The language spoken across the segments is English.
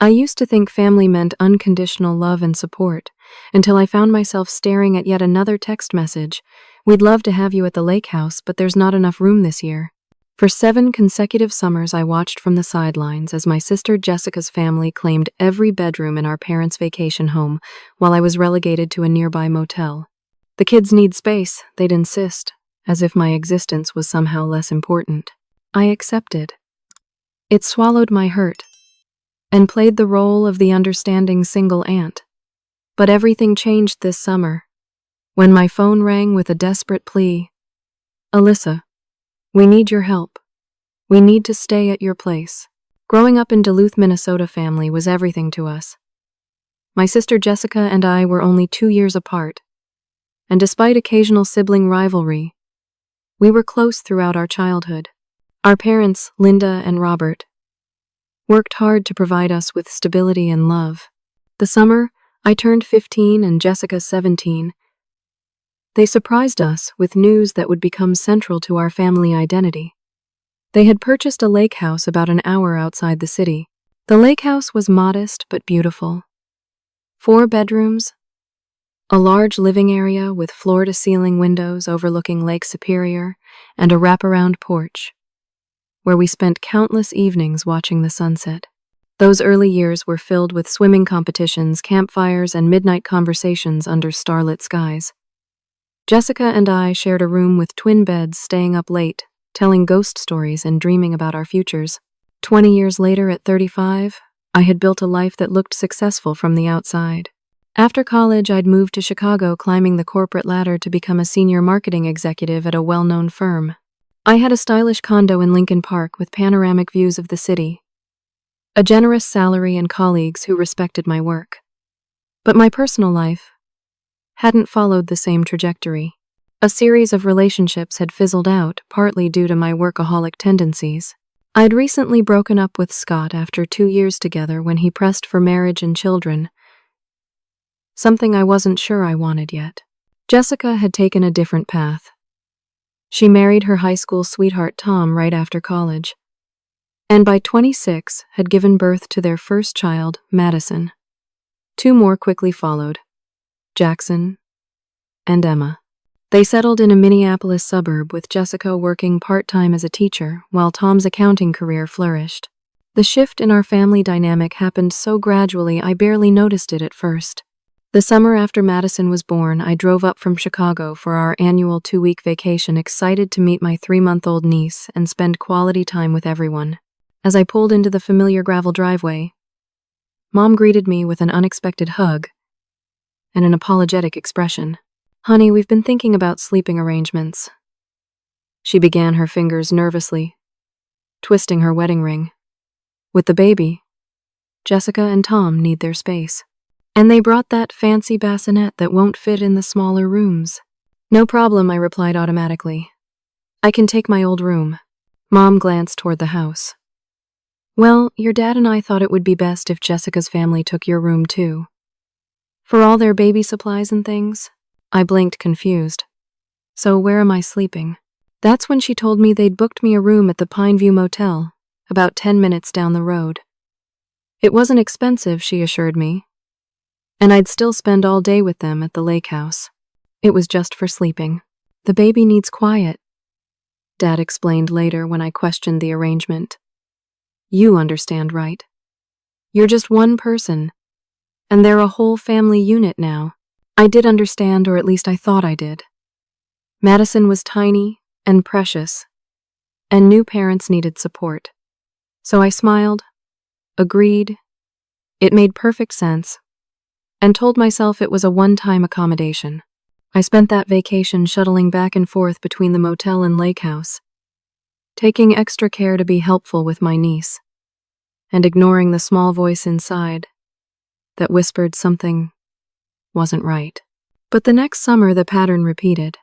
I used to think family meant unconditional love and support, until I found myself staring at yet another text message. We'd love to have you at the lake house, but there's not enough room this year. For 7 consecutive summers, I watched from the sidelines as my sister Jessica's family claimed every bedroom in our parents' vacation home, while I was relegated to a nearby motel. The kids need space, they'd insist, as if my existence was somehow less important. I accepted. It swallowed my hurt, and played the role of the understanding single aunt. But everything changed this summer, when my phone rang with a desperate plea. "Alyssa, we need your help. We need to stay at your place." Growing up in Duluth, Minnesota, family was everything to us. My sister Jessica and I were only 2 years apart, and despite occasional sibling rivalry, we were close throughout our childhood. Our parents, Linda and Robert, worked hard to provide us with stability and love. The summer I turned 15 and Jessica 17, they surprised us with news that would become central to our family identity. They had purchased a lake house about an hour outside the city. The lake house was modest but beautiful. 4 bedrooms, a large living area with floor-to-ceiling windows overlooking Lake Superior, and a wraparound porch, where we spent countless evenings watching the sunset. Those early years were filled with swimming competitions, campfires, and midnight conversations under starlit skies. Jessica and I shared a room with twin beds, staying up late, telling ghost stories and dreaming about our futures. 20 years later, at 35, I had built a life that looked successful from the outside. After college, I'd moved to Chicago, climbing the corporate ladder to become a senior marketing executive at a well-known firm. I had a stylish condo in Lincoln Park with panoramic views of the city, a generous salary, and colleagues who respected my work. But my personal life hadn't followed the same trajectory. A series of relationships had fizzled out, partly due to my workaholic tendencies. I'd recently broken up with Scott after 2 years together when he pressed for marriage and children, something I wasn't sure I wanted yet. Jessica had taken a different path. She married her high school sweetheart Tom right after college, and by 26 had given birth to their first child, Madison. 2 more quickly followed, Jackson and Emma. They settled in a Minneapolis suburb, with Jessica working part-time as a teacher while Tom's accounting career flourished. The shift in our family dynamic happened so gradually I barely noticed it at first. The summer after Madison was born, I drove up from Chicago for our annual 2-week vacation, excited to meet my 3-month-old niece and spend quality time with everyone. As I pulled into the familiar gravel driveway, Mom greeted me with an unexpected hug and an apologetic expression. "Honey, we've been thinking about sleeping arrangements." She began, her fingers nervously twisting her wedding ring. "With the baby, Jessica and Tom need their space. And they brought that fancy bassinet that won't fit in the smaller rooms." "No problem," I replied automatically. "I can take my old room." Mom glanced toward the house. "Well, your dad and I thought it would be best if Jessica's family took your room too, for all their baby supplies and things." I blinked, confused. "So where am I sleeping?" That's when she told me they'd booked me a room at the Pineview Motel, about 10 minutes down the road. It wasn't expensive, she assured me, and I'd still spend all day with them at the lake house. It was just for sleeping. "The baby needs quiet," Dad explained later when I questioned the arrangement. "You understand, right? You're just one person, and they're a whole family unit now." I did understand, or at least I thought I did. Madison was tiny and precious, and new parents needed support. So I smiled, agreed, it made perfect sense, and told myself it was a one-time accommodation. I spent that vacation shuttling back and forth between the motel and lake house, taking extra care to be helpful with my niece, and ignoring the small voice inside that whispered something wasn't right. But the next summer the pattern repeated.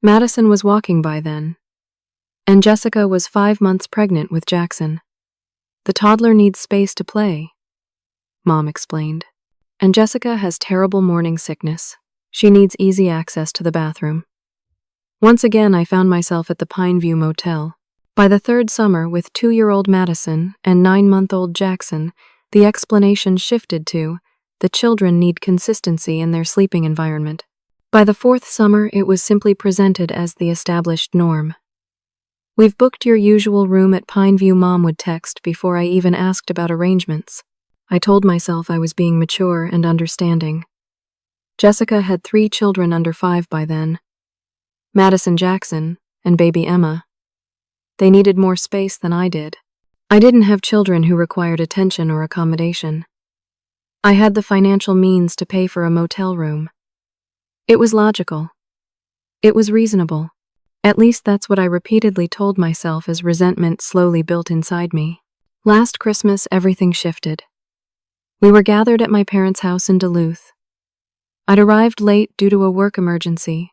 Madison was walking by then, and Jessica was 5 months pregnant with Jackson. "The toddler needs space to play," Mom explained. "And Jessica has terrible morning sickness. She needs easy access to the bathroom." Once again I found myself at the Pineview Motel. By the 3rd summer, with 2-year-old Madison and 9-month-old Jackson, The explanation shifted to, the children need consistency in their sleeping environment. By the fourth summer, it was simply presented as the established norm. "We've booked your usual room at Pineview," Mom would text before I even asked about arrangements. I told myself I was being mature and understanding. Jessica had 3 children under 5 by then. Madison Jackson and baby Emma. They needed more space than I did. I didn't have children who required attention or accommodation. I had the financial means to pay for a motel room. It was logical. It was reasonable. At least that's what I repeatedly told myself as resentment slowly built inside me. Last Christmas, everything shifted. We were gathered at my parents' house in Duluth. I'd arrived late due to a work emergency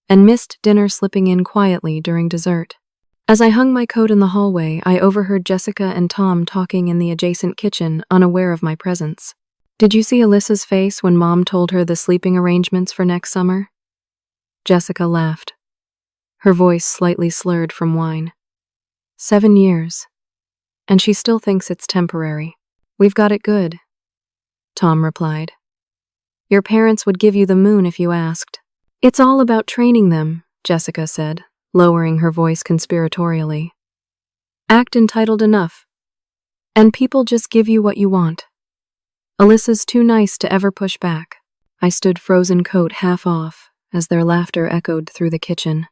and missed dinner, slipping in quietly during dessert. As I hung my coat in the hallway, I overheard Jessica and Tom talking in the adjacent kitchen, unaware of my presence. "Did you see Alyssa's face when Mom told her the sleeping arrangements for next summer?" Jessica laughed, her voice slightly slurred from wine. 7 years, and she still thinks it's temporary. "We've got it good," Tom replied. "Your parents would give you the moon if you asked." "It's all about training them," Jessica said, lowering her voice conspiratorially. "Act entitled enough, and people just give you what you want. Alyssa's too nice to ever push back." I stood frozen, coat half off, as their laughter echoed through the kitchen.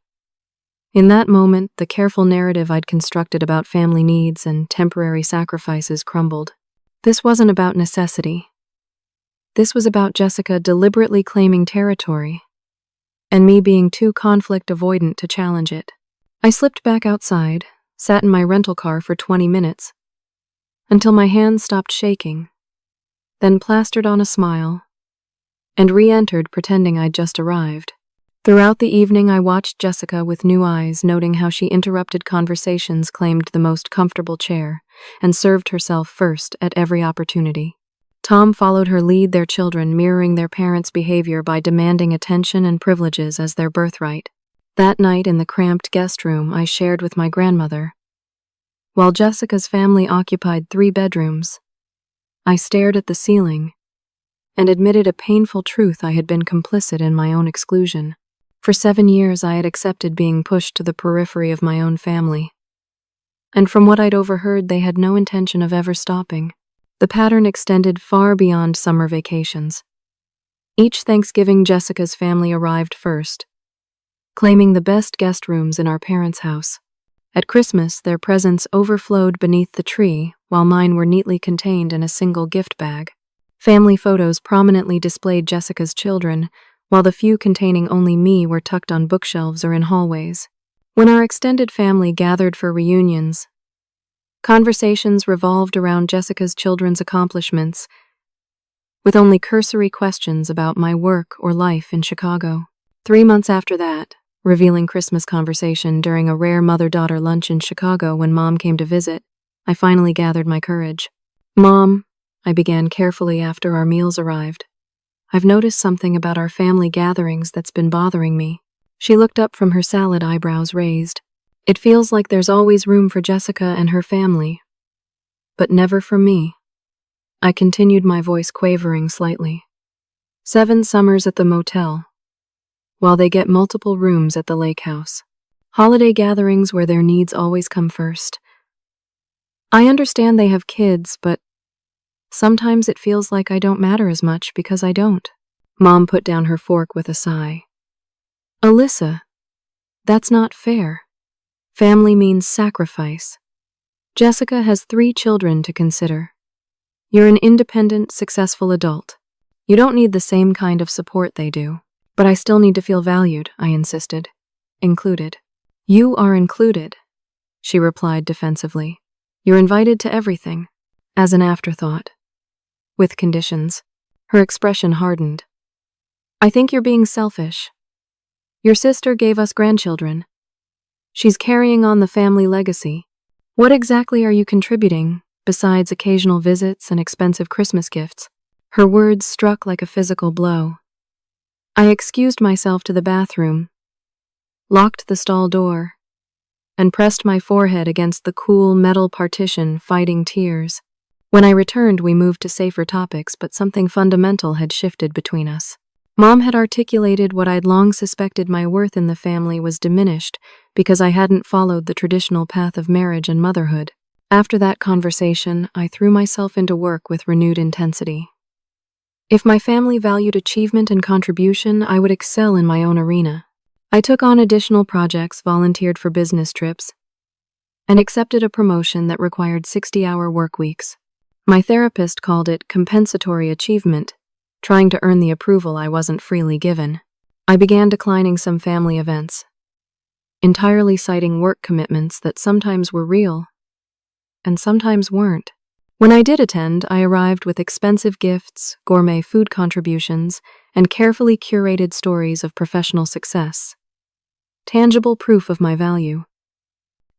In that moment, the careful narrative I'd constructed about family needs and temporary sacrifices crumbled. This wasn't about necessity. This was about Jessica deliberately claiming territory, and me being too conflict avoidant to challenge it. I slipped back outside, sat in my rental car for 20 minutes, until my hands stopped shaking, then plastered on a smile, and re-entered pretending I'd just arrived. Throughout the evening, I watched Jessica with new eyes, noting how she interrupted conversations, claimed the most comfortable chair, and served herself first at every opportunity. Tom followed her lead, their children mirroring their parents' behavior by demanding attention and privileges as their birthright. That night in the cramped guest room I shared with my grandmother, while Jessica's family occupied 3 bedrooms, I stared at the ceiling and admitted a painful truth: I had been complicit in my own exclusion. For 7 years I had accepted being pushed to the periphery of my own family, and from what I'd overheard, they had no intention of ever stopping. The pattern extended far beyond summer vacations. Each Thanksgiving, Jessica's family arrived first, claiming the best guest rooms in our parents' house. At Christmas, their presents overflowed beneath the tree, while mine were neatly contained in a single gift bag. Family photos prominently displayed Jessica's children, while the few containing only me were tucked on bookshelves or in hallways. When our extended family gathered for reunions, conversations revolved around Jessica's children's accomplishments, with only cursory questions about my work or life in Chicago. 3 months after that, revealing Christmas conversation during a rare mother-daughter lunch in Chicago when Mom came to visit, I finally gathered my courage. "Mom," I began carefully after our meals arrived, "I've noticed something about our family gatherings that's been bothering me." She looked up from her salad, eyebrows raised. "It feels like there's always room for Jessica and her family, but never for me." I continued, my voice quavering slightly. 7 summers at the motel, while they get multiple rooms at the lake house. Holiday gatherings where their needs always come first. I understand they have kids, but sometimes it feels like I don't matter as much because I don't. Mom put down her fork with a sigh. "Alyssa, that's not fair. Family means sacrifice. Jessica has 3 children to consider. You're an independent, successful adult. You don't need the same kind of support they do." "But I still need to feel valued," I insisted. "Included." "You are included," she replied defensively. "You're invited to everything, as an afterthought. With conditions." Her expression hardened. "I think you're being selfish. Your sister gave us grandchildren. She's carrying on the family legacy. What exactly are you contributing, besides occasional visits and expensive Christmas gifts?" Her words struck like a physical blow. I excused myself to the bathroom, locked the stall door, and pressed my forehead against the cool metal partition, fighting tears. When I returned, we moved to safer topics, but something fundamental had shifted between us. Mom had articulated what I'd long suspected: my worth in the family was diminished because I hadn't followed the traditional path of marriage and motherhood. After that conversation, I threw myself into work with renewed intensity. If my family valued achievement and contribution, I would excel in my own arena. I took on additional projects, volunteered for business trips, and accepted a promotion that required 60-hour work weeks. My therapist called it compensatory achievement, trying to earn the approval I wasn't freely given. I began declining some family events, entirely citing work commitments that sometimes were real and sometimes weren't. When I did attend, I arrived with expensive gifts, gourmet food contributions, and carefully curated stories of professional success, tangible proof of my value.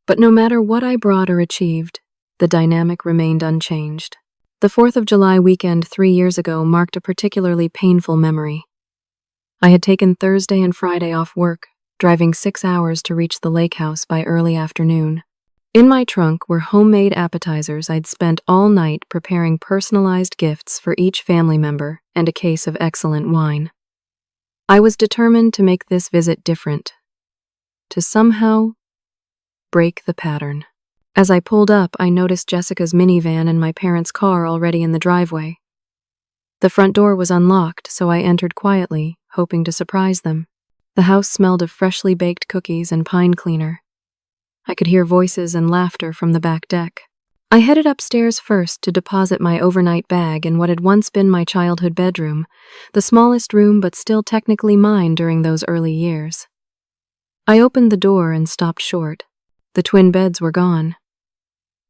But no matter what I brought or achieved, the dynamic remained unchanged. The 4th of July weekend 3 years ago marked a particularly painful memory. I had taken Thursday and Friday off work, driving 6 hours to reach the lake house by early afternoon. In my trunk were homemade appetizers I'd spent all night preparing, personalized gifts for each family member, and a case of excellent wine. I was determined to make this visit different, to somehow break the pattern. As I pulled up, I noticed Jessica's minivan and my parents' car already in the driveway. The front door was unlocked, so I entered quietly, hoping to surprise them. The house smelled of freshly baked cookies and pine cleaner. I could hear voices and laughter from the back deck. I headed upstairs first to deposit my overnight bag in what had once been my childhood bedroom, the smallest room but still technically mine during those early years. I opened the door and stopped short. The twin beds were gone.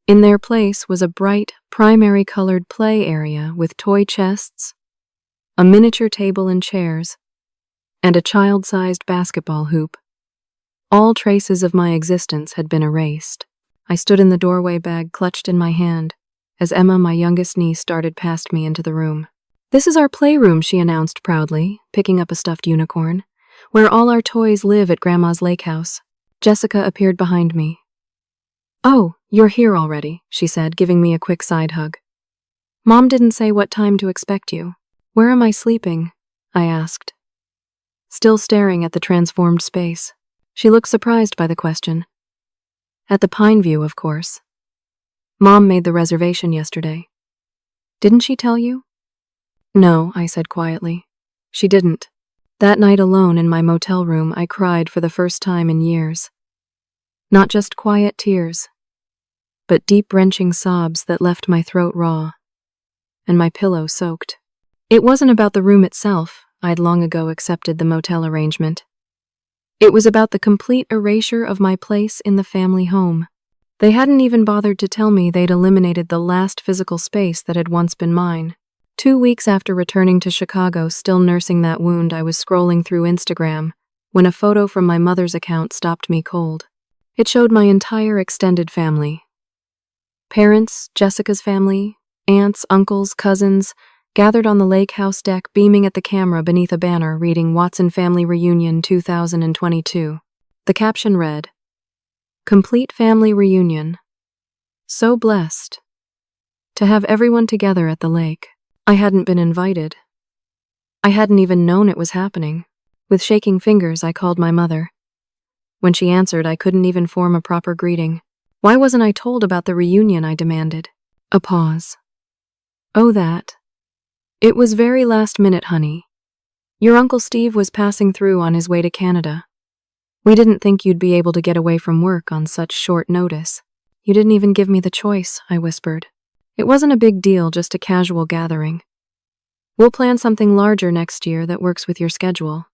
In their place was a bright, primary-colored play area with toy chests, a miniature table and chairs, and a child-sized basketball hoop. All traces of my existence had been erased. I stood in the doorway, bag clutched in my hand, as Emma, my youngest niece, darted past me into the room. "This is our playroom," she announced proudly, picking up a stuffed unicorn, "where all our toys live at Grandma's lake house." Jessica appeared behind me. "Oh, you're here already," she said, giving me a quick side hug. "Mom didn't say what time to expect you." "Where am I sleeping?" I asked, still staring at the transformed space. She looked surprised by the question. "At the Pine View, of course. Mom made the reservation yesterday." "Didn't she tell you?" "No," I said quietly. "She didn't." That night alone in my motel room, I cried for the first time in years. Not just quiet tears, but deep, wrenching sobs that left my throat raw and my pillow soaked. It wasn't about the room itself. I'd long ago accepted the motel arrangement. It was about the complete erasure of my place in the family home. They hadn't even bothered to tell me they'd eliminated the last physical space that had once been mine. 2 weeks after returning to Chicago, still nursing that wound, I was scrolling through Instagram when a photo from my mother's account stopped me cold. It showed my entire extended family. Parents, Jessica's family, aunts, uncles, cousins, gathered on the lake house deck, beaming at the camera beneath a banner reading "Watson Family Reunion 2022. The caption read, "Complete family reunion. So blessed to have everyone together at the lake." I hadn't been invited. I hadn't even known it was happening. With shaking fingers, I called my mother. When she answered, I couldn't even form a proper greeting. "Why wasn't I told about the reunion?" I demanded. A pause. "Oh, that. It was very last minute, honey. Your Uncle Steve was passing through on his way to Canada. We didn't think you'd be able to get away from work on such short notice." "You didn't even give me the choice," I whispered. "It wasn't a big deal, just a casual gathering. We'll plan something larger next year that works with your schedule."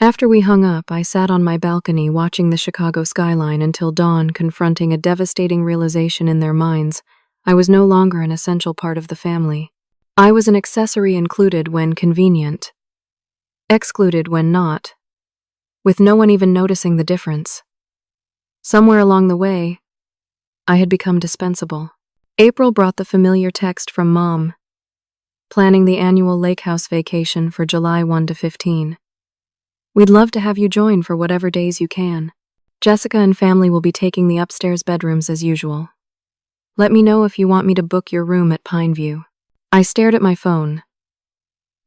After we hung up, I sat on my balcony watching the Chicago skyline until dawn, confronting a devastating realization in their minds. I was no longer an essential part of the family. I was an accessory, included when convenient, excluded when not, with no one even noticing the difference. Somewhere along the way, I had become dispensable. April brought the familiar text from Mom, planning the annual lake house vacation for July 1 to 15. "We'd love to have you join for whatever days you can. Jessica and family will be taking the upstairs bedrooms as usual. Let me know if you want me to book your room at Pineview. I stared at my phone,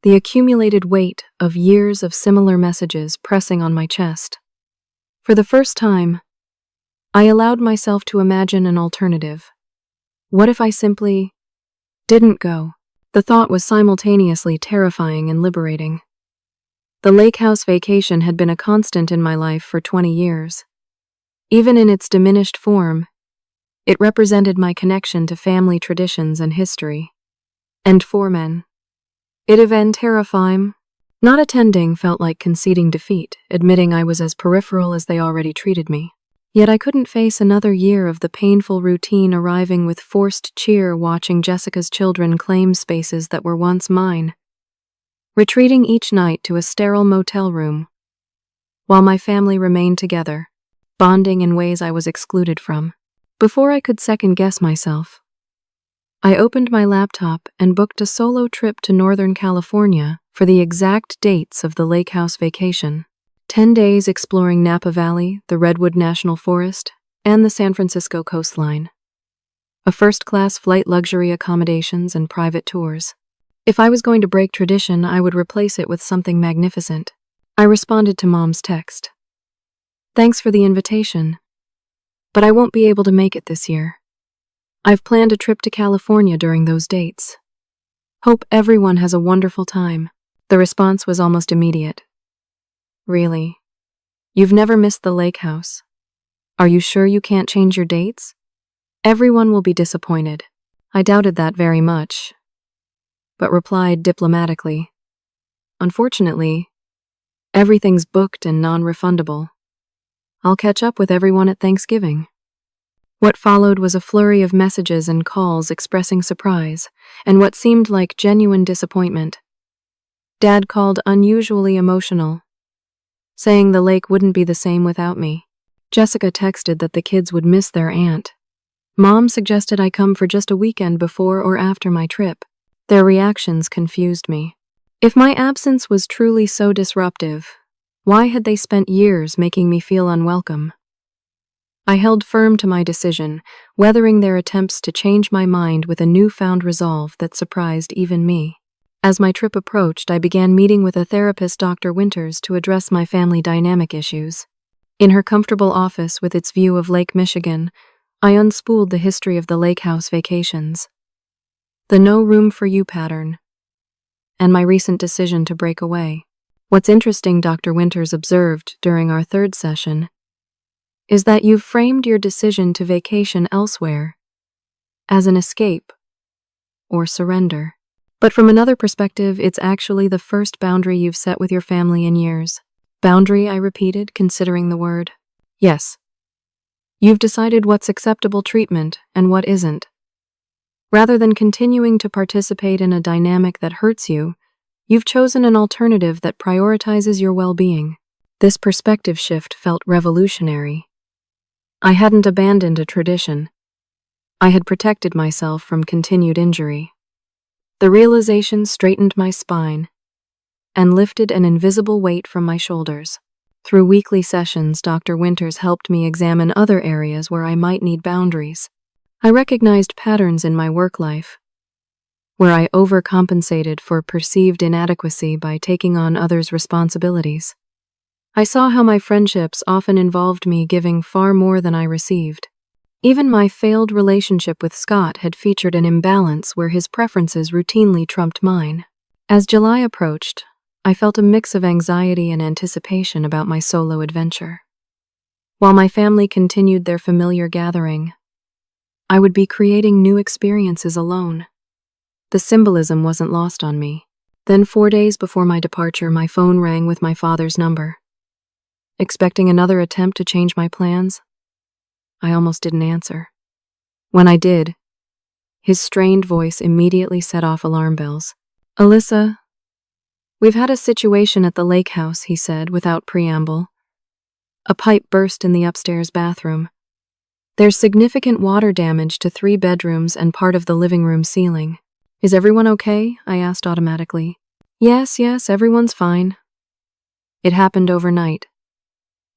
the accumulated weight of years of similar messages pressing on my chest. For the first time, I allowed myself to imagine an alternative. What if I simply didn't go? The thought was simultaneously terrifying and liberating. The lake house vacation had been a constant in my life for 20 years. Even in its diminished form, it represented my connection to family traditions and history. And for men, it even terrifying. Not attending felt like conceding defeat, admitting I was as peripheral as they already treated me. Yet I couldn't face another year of the painful routine, arriving with forced cheer, watching Jessica's children claim spaces that were once mine, retreating each night to a sterile motel room, while my family remained together, bonding in ways I was excluded from. Before I could second-guess myself, I opened my laptop and booked a solo trip to Northern California for the exact dates of the lake house vacation. 10 days exploring Napa Valley, the Redwood National Forest, and the San Francisco coastline. A first-class flight, luxury accommodations, and private tours. If I was going to break tradition, I would replace it with something magnificent. I responded to Mom's text. Thanks for the invitation, but I won't be able to make it this year. I've planned a trip to California during those dates. Hope everyone has a wonderful time. The response was almost immediate. Really? You've never missed the lake house? Are you sure you can't change your dates? Everyone will be disappointed. I doubted that very much, but replied diplomatically. Unfortunately, everything's booked and non-refundable. I'll catch up with everyone at Thanksgiving. What followed was a flurry of messages and calls expressing surprise and what seemed like genuine disappointment. Dad called unusually emotional, saying the lake wouldn't be the same without me. Jessica texted that the kids would miss their aunt. Mom suggested I come for just a weekend before or after my trip. Their reactions confused me. If my absence was truly so disruptive, why had they spent years making me feel unwelcome? I held firm to my decision, weathering their attempts to change my mind with a newfound resolve that surprised even me. As my trip approached, I began meeting with a therapist, Dr. Winters, to address my family dynamic issues. In her comfortable office with its view of Lake Michigan, I unspooled the history of the lake house vacations, the no room for you pattern, and my recent decision to break away. What's interesting, Dr. Winters observed during our third session, is that you've framed your decision to vacation elsewhere as an escape or surrender. But from another perspective, it's actually the first boundary you've set with your family in years. Boundary, I repeated, considering the word. Yes. You've decided what's acceptable treatment and what isn't. Rather than continuing to participate in a dynamic that hurts you, you've chosen an alternative that prioritizes your well-being. This perspective shift felt revolutionary. I hadn't abandoned a tradition. I had protected myself from continued injury. The realization straightened my spine and lifted an invisible weight from my shoulders. Through weekly sessions, Dr. Winters helped me examine other areas where I might need boundaries. I recognized patterns in my work life, where I overcompensated for perceived inadequacy by taking on others' responsibilities. I saw how my friendships often involved me giving far more than I received. Even my failed relationship with Scott had featured an imbalance where his preferences routinely trumped mine. As July approached, I felt a mix of anxiety and anticipation about my solo adventure. While my family continued their familiar gathering, I would be creating new experiences alone. The symbolism wasn't lost on me. Then 4 days before my departure, my phone rang with my father's number. Expecting another attempt to change my plans, I almost didn't answer. When I did, his strained voice immediately set off alarm bells. Alyssa, we've had a situation at the lake house, he said without preamble. A pipe burst in the upstairs bathroom. There's significant water damage to 3 bedrooms and part of the living room ceiling. Is everyone okay? I asked automatically. Yes, everyone's fine. It happened overnight.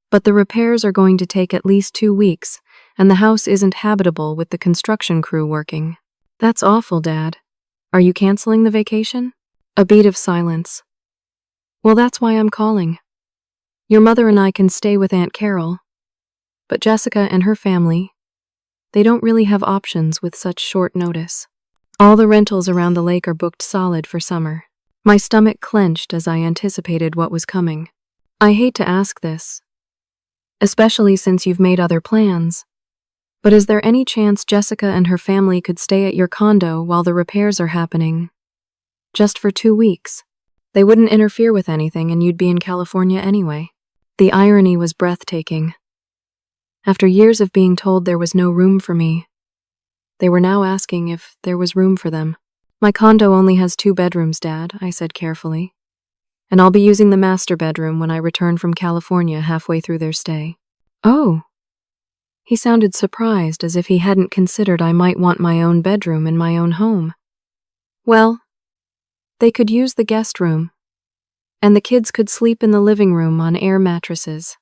But the repairs are going to take at least 2 weeks, and the house isn't habitable with the construction crew working. That's awful, Dad. Are you canceling the vacation? A beat of silence. Well, that's why I'm calling. Your mother and I can stay with Aunt Carol, but Jessica and her family, they don't really have options with such short notice. All the rentals around the lake are booked solid for summer. My stomach clenched as I anticipated what was coming. I hate to ask this, especially since you've made other plans, but is there any chance Jessica and her family could stay at your condo while the repairs are happening? Just for 2 weeks. They wouldn't interfere with anything and you'd be in California anyway. The irony was breathtaking. After years of being told there was no room for me, they were now asking if there was room for them. My condo only has 2 bedrooms, Dad, I said carefully, and I'll be using the master bedroom when I return from California halfway through their stay. Oh. He sounded surprised, as if he hadn't considered I might want my own bedroom in my own home. Well, they could use the guest room, and the kids could sleep in the living room on air mattresses.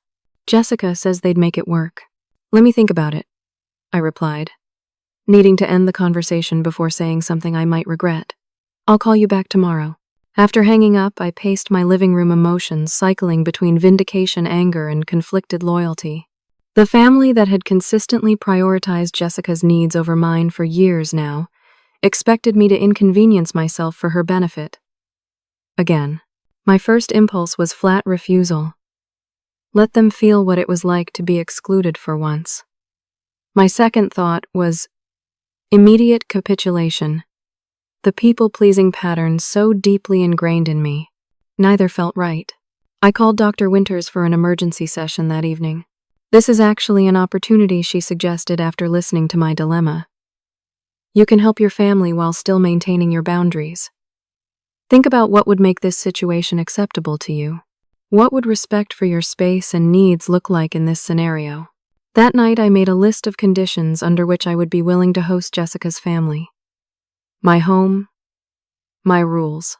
Jessica says they'd make it work. Let me think about it, I replied, needing to end the conversation before saying something I might regret. I'll call you back tomorrow. After hanging up, I paced my living room, emotions cycling between vindication, anger, and conflicted loyalty. The family that had consistently prioritized Jessica's needs over mine for years now expected me to inconvenience myself for her benefit. Again, my first impulse was flat refusal. Let them feel what it was like to be excluded for once. My second thought was immediate capitulation. The people-pleasing pattern so deeply ingrained in me. Neither felt right. I called Dr. Winters for an emergency session that evening. This is actually an opportunity, she suggested after listening to my dilemma. You can help your family while still maintaining your boundaries. Think about what would make this situation acceptable to you. What would respect for your space and needs look like in this scenario? That night, I made a list of conditions under which I would be willing to host Jessica's family. My home, my rules.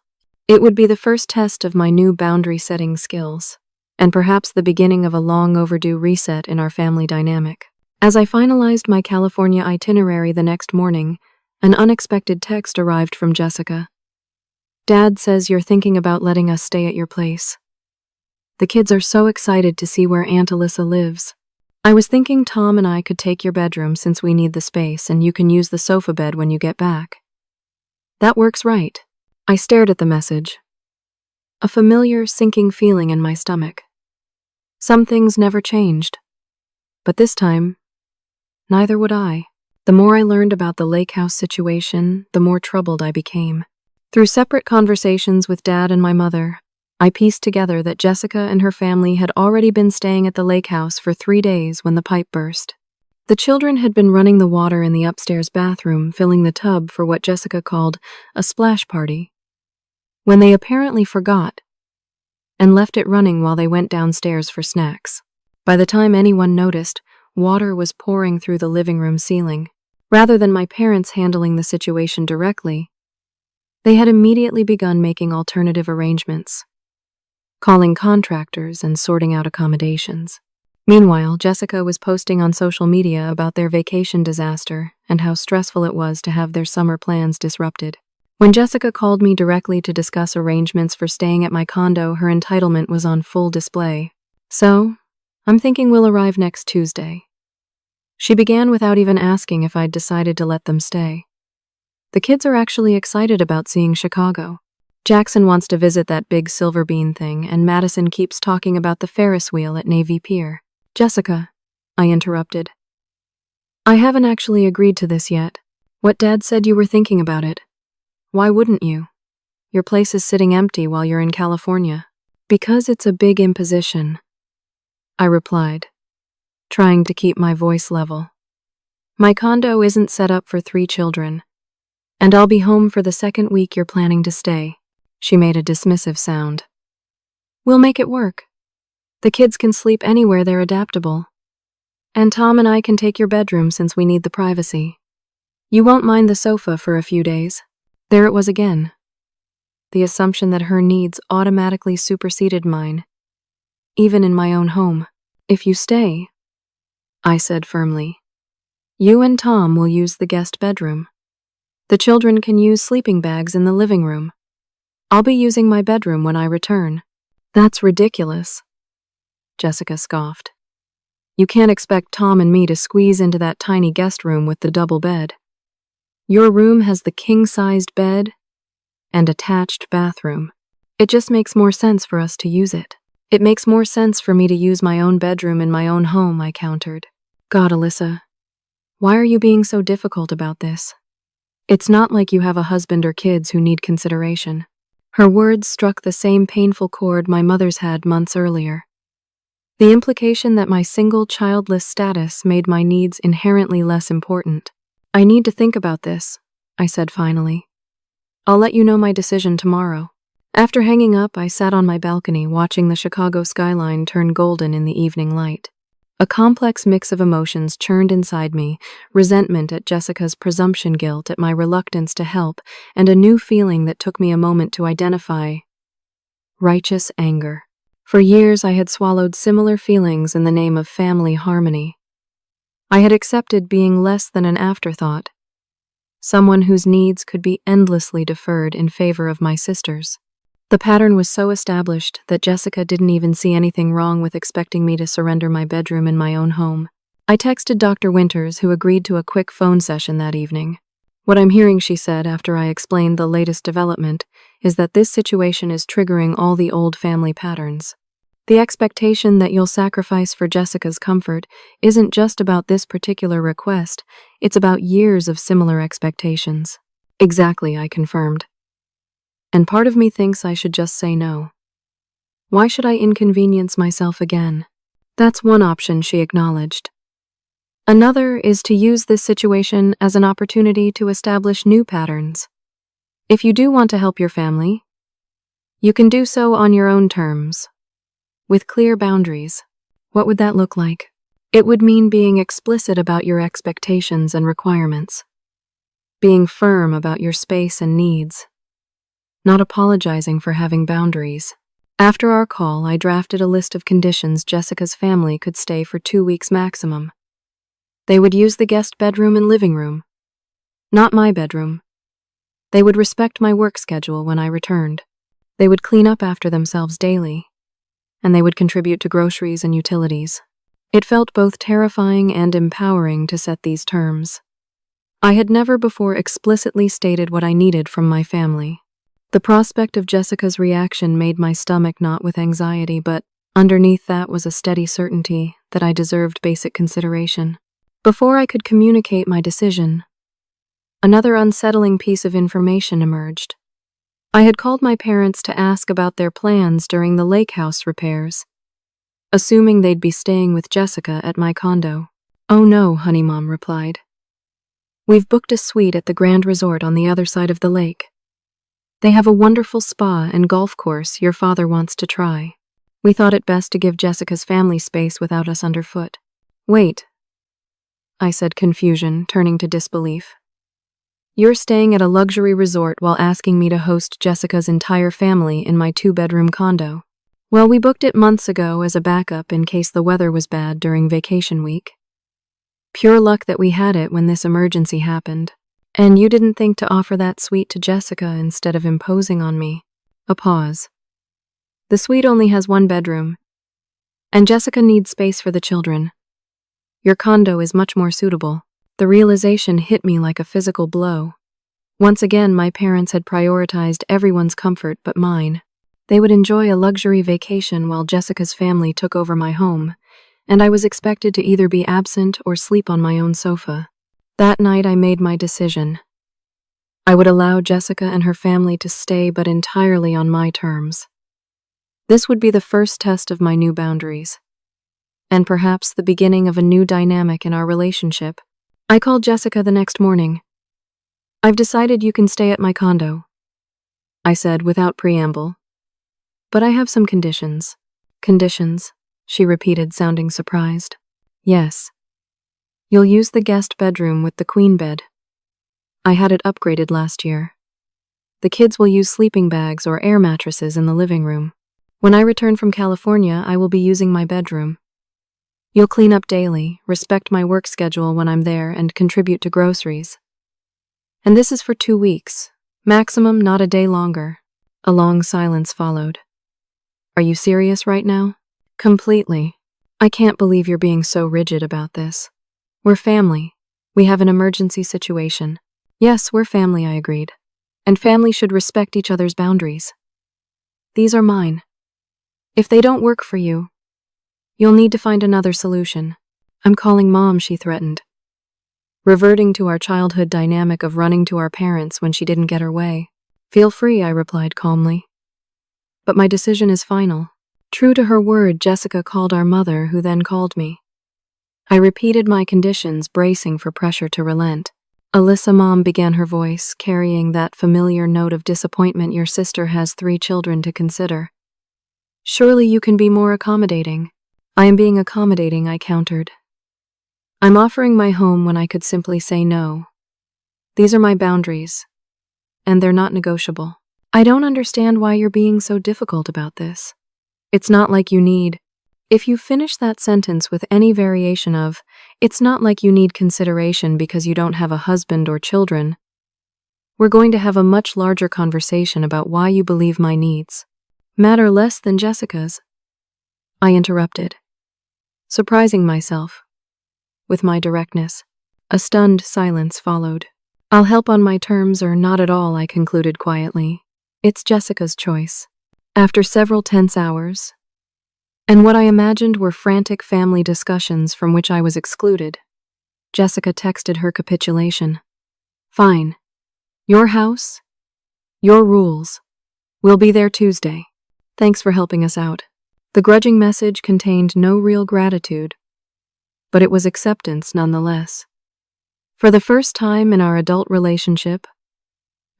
It would be the first test of my new boundary-setting skills, and perhaps the beginning of a long-overdue reset in our family dynamic. As I finalized my California itinerary the next morning, an unexpected text arrived from Jessica. Dad says you're thinking about letting us stay at your place. The kids are so excited to see where Aunt Alyssa lives. I was thinking Tom and I could take your bedroom since we need the space, and you can use the sofa bed when you get back. That works, right? I stared at the message, a familiar sinking feeling in my stomach. Some things never changed, but this time, neither would I. The more I learned about the lake house situation, the more troubled I became. Through separate conversations with Dad and my mother, I pieced together that Jessica and her family had already been staying at the lake house for 3 days when the pipe burst. The children had been running the water in the upstairs bathroom, filling the tub for what Jessica called a splash party, when they apparently forgot and left it running while they went downstairs for snacks. By the time anyone noticed, water was pouring through the living room ceiling. Rather than my parents handling the situation directly, they had immediately begun making alternative arrangements, calling contractors and sorting out accommodations. Meanwhile, Jessica was posting on social media about their vacation disaster and how stressful it was to have their summer plans disrupted. When Jessica called me directly to discuss arrangements for staying at my condo, her entitlement was on full display. So, I'm thinking we'll arrive next Tuesday. She began without even asking if I'd decided to let them stay. The kids are actually excited about seeing Chicago. Jackson wants to visit that big Silver Bean thing, and Madison keeps talking about the Ferris wheel at Navy Pier. Jessica, I interrupted. I haven't actually agreed to this yet. What Dad said you were thinking about it. Why wouldn't you? Your place is sitting empty while you're in California. Because it's a big imposition, I replied, trying to keep my voice level. My condo isn't set up for 3 children, and I'll be home for the 2nd week you're planning to stay. She made a dismissive sound. We'll make it work. The kids can sleep anywhere, they're adaptable. And Tom and I can take your bedroom since we need the privacy. You won't mind the sofa for a few days. There it was again. The assumption that her needs automatically superseded mine, even in my own home. If you stay, I said firmly, You and Tom will use the guest bedroom. The children can use sleeping bags in the living room. I'll be using my bedroom when I return." "That's ridiculous," Jessica scoffed. "You can't expect Tom and me to squeeze into that tiny guest room with the double bed. Your room has the king-sized bed and attached bathroom. It just makes more sense for us to use it." "It makes more sense for me to use my own bedroom in my own home," I countered. "God, Alyssa, why are you being so difficult about this? It's not like you have a husband or kids who need consideration." Her words struck the same painful chord my mother's had months earlier. The implication that my single, childless status made my needs inherently less important. "I need to think about this," I said finally. "I'll let you know my decision tomorrow." After hanging up, I sat on my balcony watching the Chicago skyline turn golden in the evening light. A complex mix of emotions churned inside me, resentment at Jessica's presumption guilt at my reluctance to help, and a new feeling that took me a moment to identify: righteous anger. For years I had swallowed similar feelings in the name of family harmony. I had accepted being less than an afterthought, someone whose needs could be endlessly deferred in favor of my sister's. The pattern was so established that Jessica didn't even see anything wrong with expecting me to surrender my bedroom in my own home. I texted Dr. Winters, who agreed to a quick phone session that evening. "What I'm hearing," she said after I explained the latest development, "is that this situation is triggering all the old family patterns. The expectation that you'll sacrifice for Jessica's comfort isn't just about this particular request, it's about years of similar expectations." "Exactly," I confirmed. "And part of me thinks I should just say no. Why should I inconvenience myself again?" "That's one option," she acknowledged. "Another is to use this situation as an opportunity to establish new patterns. If you do want to help your family, you can do so on your own terms, with clear boundaries." "What would that look like?" "It would mean being explicit about your expectations and requirements, being firm about your space and needs, not apologizing for having boundaries." After our call, I drafted a list of conditions Jessica's family could stay for 2 weeks maximum. They would use the guest bedroom and living room, not my bedroom. They would respect my work schedule when I returned. They would clean up after themselves daily, and they would contribute to groceries and utilities. It felt both terrifying and empowering to set these terms. I had never before explicitly stated what I needed from my family. The prospect of Jessica's reaction made my stomach knot with anxiety, but underneath that was a steady certainty that I deserved basic consideration. Before I could communicate my decision, another unsettling piece of information emerged. I had called my parents to ask about their plans during the lake house repairs, assuming they'd be staying with Jessica at my condo. "Oh no, honey," Mom replied. "We've booked a suite at the Grand Resort on the other side of the lake. They have a wonderful spa and golf course your father wants to try. We thought it best to give Jessica's family space without us underfoot." "Wait," I said, confusion turning to disbelief. "You're staying at a luxury resort while asking me to host Jessica's entire family in my 2-bedroom condo?" "Well, we booked it months ago as a backup in case the weather was bad during vacation week. Pure luck that we had it when this emergency happened. And you didn't think to offer that suite to Jessica instead of imposing on me." A pause. "The suite only has 1 bedroom, and Jessica needs space for the children. Your condo is much more suitable." The realization hit me like a physical blow. Once again, my parents had prioritized everyone's comfort but mine. They would enjoy a luxury vacation while Jessica's family took over my home, and I was expected to either be absent or sleep on my own sofa. That night I made my decision. I would allow Jessica and her family to stay, but entirely on my terms. This would be the first test of my new boundaries, and perhaps the beginning of a new dynamic in our relationship. I called Jessica the next morning. "I've decided you can stay at my condo," I said without preamble. "But I have some conditions." "Conditions?" she repeated, sounding surprised. "Yes. You'll use the guest bedroom with the queen bed. I had it upgraded last year. The kids will use sleeping bags or air mattresses in the living room. When I return from California, I will be using my bedroom. You'll clean up daily, respect my work schedule when I'm there, and contribute to groceries. And this is for 2 weeks. Maximum, not a day longer. A long silence followed. Are you serious right now? Completely. I can't believe you're being so rigid about this. We're family. We have an emergency situation. Yes, we're family, I agreed. And family should respect each other's boundaries. These are mine. If they don't work for you, you'll need to find another solution. I'm calling Mom, she threatened. Reverting to our childhood dynamic of running to our parents when she didn't get her way. Feel free, I replied calmly. But my decision is final. True to her word, Jessica called our mother, who then called me. I repeated my conditions, bracing for pressure to relent. Alyssa, Mom, began her voice, carrying that familiar note of disappointment. Your sister has 3 children to consider. Surely you can be more accommodating. I am being accommodating, I countered. I'm offering my home when I could simply say no. These are my boundaries, and they're not negotiable. I don't understand why you're being so difficult about this. It's not like you need. If you finish that sentence with any variation of, it's not like you need consideration because you don't have a husband or children, we're going to have a much larger conversation about why you believe my needs matter less than Jessica's. I interrupted, surprising myself with my directness. A stunned silence followed. I'll help on my terms or not at all, I concluded quietly. It's Jessica's choice. After several tense hours, and what I imagined were frantic family discussions from which I was excluded, Jessica texted her capitulation. Fine. Your house, your rules. We'll be there Tuesday. Thanks for helping us out. The grudging message contained no real gratitude, but it was acceptance nonetheless. For the first time in our adult relationship,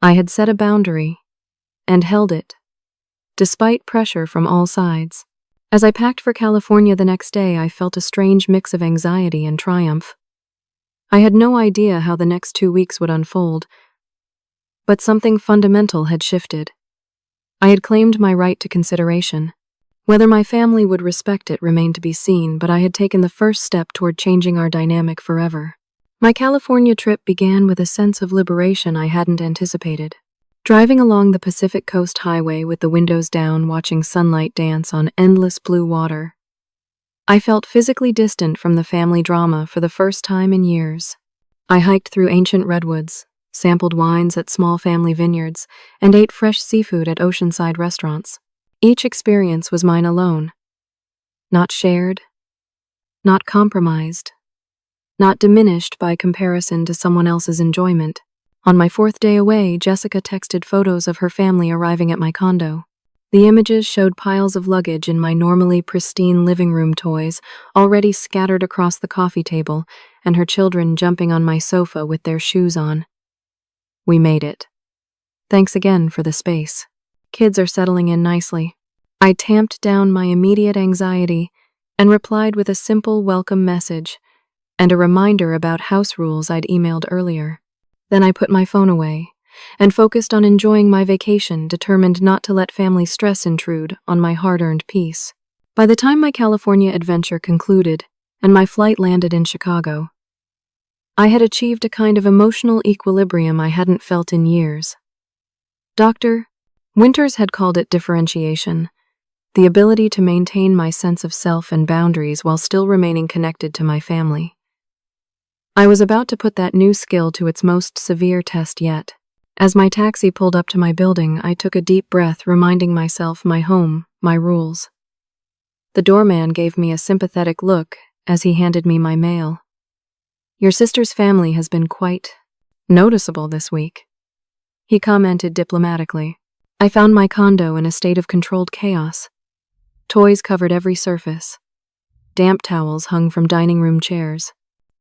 I had set a boundary and held it, despite pressure from all sides. As I packed for California the next day, I felt a strange mix of anxiety and triumph. I had no idea how the next 2 weeks would unfold, but something fundamental had shifted. I had claimed my right to consideration. Whether my family would respect it remained to be seen, but I had taken the first step toward changing our dynamic forever. My California trip began with a sense of liberation I hadn't anticipated. Driving along the Pacific Coast Highway with the windows down, watching sunlight dance on endless blue water, I felt physically distant from the family drama for the first time in years. I hiked through ancient redwoods, sampled wines at small family vineyards, and ate fresh seafood at oceanside restaurants. Each experience was mine alone. Not shared, not compromised, not diminished by comparison to someone else's enjoyment. On my 4th day away, Jessica texted photos of her family arriving at my condo. The images showed piles of luggage in my normally pristine living room, toys already scattered across the coffee table, and her children jumping on my sofa with their shoes on. We made it. Thanks again for the space. Kids are settling in nicely. I tamped down my immediate anxiety and replied with a simple welcome message and a reminder about house rules I'd emailed earlier. Then I put my phone away and focused on enjoying my vacation, determined not to let family stress intrude on my hard-earned peace. By the time my California adventure concluded and my flight landed in Chicago, I had achieved a kind of emotional equilibrium I hadn't felt in years. Dr. Winters had called it differentiation, the ability to maintain my sense of self and boundaries while still remaining connected to my family. I was about to put that new skill to its most severe test yet. As my taxi pulled up to my building, I took a deep breath, reminding myself my home, my rules. The doorman gave me a sympathetic look as he handed me my mail. Your sister's family has been quite noticeable this week, he commented diplomatically. I found my condo in a state of controlled chaos. Toys covered every surface. Damp towels hung from dining room chairs.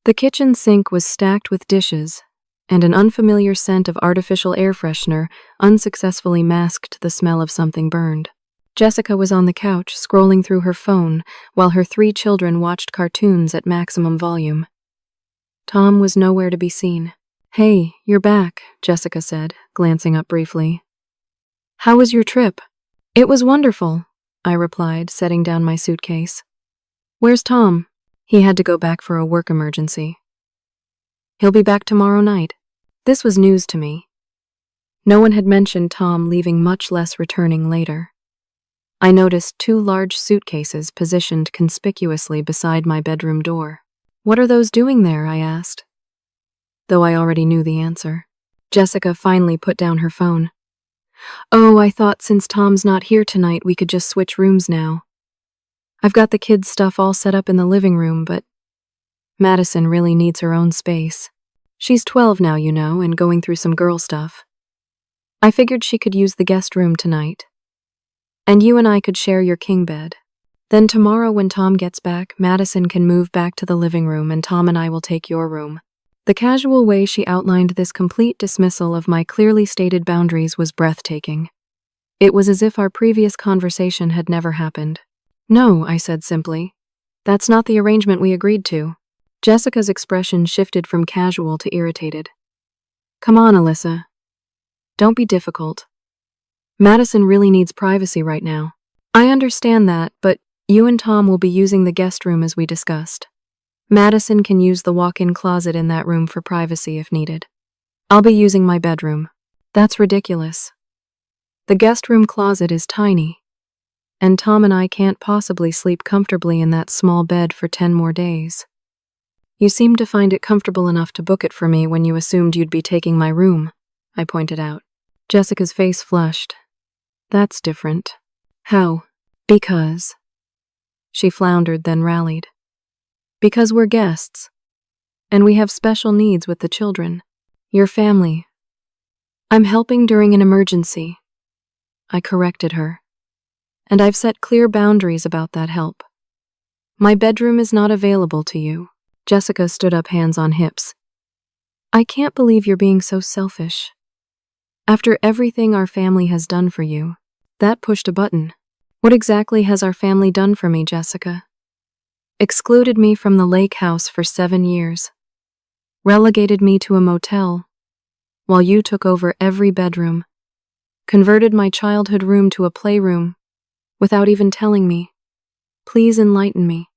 The kitchen sink was stacked with dishes, and an unfamiliar scent of artificial air freshener unsuccessfully masked the smell of something burned. Jessica was on the couch, scrolling through her phone, while her 3 children watched cartoons at maximum volume. Tom was nowhere to be seen. Hey, you're back, Jessica said, glancing up briefly. How was your trip? It was wonderful, I replied, setting down my suitcase. Where's Tom? He had to go back for a work emergency. He'll be back tomorrow night. This was news to me. No one had mentioned Tom leaving, much less returning later. I noticed 2 large suitcases positioned conspicuously beside my bedroom door. "What are those doing there?" I asked, though I already knew the answer. Jessica finally put down her phone. "Oh, I thought since Tom's not here tonight we could just switch rooms now. I've got the kids' stuff all set up in the living room, but Madison really needs her own space. She's 12 now, you know, and going through some girl stuff. I figured she could use the guest room tonight. And you and I could share your king bed. Then tomorrow when Tom gets back, Madison can move back to the living room and Tom and I will take your room." The casual way she outlined this complete dismissal of my clearly stated boundaries was breathtaking. It was as if our previous conversation had never happened. "No," I said simply. "That's not the arrangement we agreed to." Jessica's expression shifted from casual to irritated. "Come on, Alyssa. Don't be difficult. Madison really needs privacy right now. I understand that, but you and Tom will be using the guest room as we discussed. Madison can use the walk-in closet in that room for privacy if needed. I'll be using my bedroom." "That's ridiculous. The guest room closet is tiny, and Tom and I can't possibly sleep comfortably in that small bed for 10 more days. You seemed to find it comfortable enough to book it for me when you assumed you'd be taking my room," I pointed out. Jessica's face flushed. "That's different." "How?" "Because." She floundered, then rallied. "Because we're guests, and we have special needs with the children. Your family. I'm helping during an emergency." I corrected her. "And I've set clear boundaries about that help. My bedroom is not available to you." Jessica stood up, hands on hips. "I can't believe you're being so selfish. After everything our family has done for you." That pushed a button. "What exactly has our family done for me, Jessica?" "Excluded me from the lake house for 7 years. Relegated me to a motel, while you took over every bedroom. Converted my childhood room to a playroom, without even telling me. Please enlighten me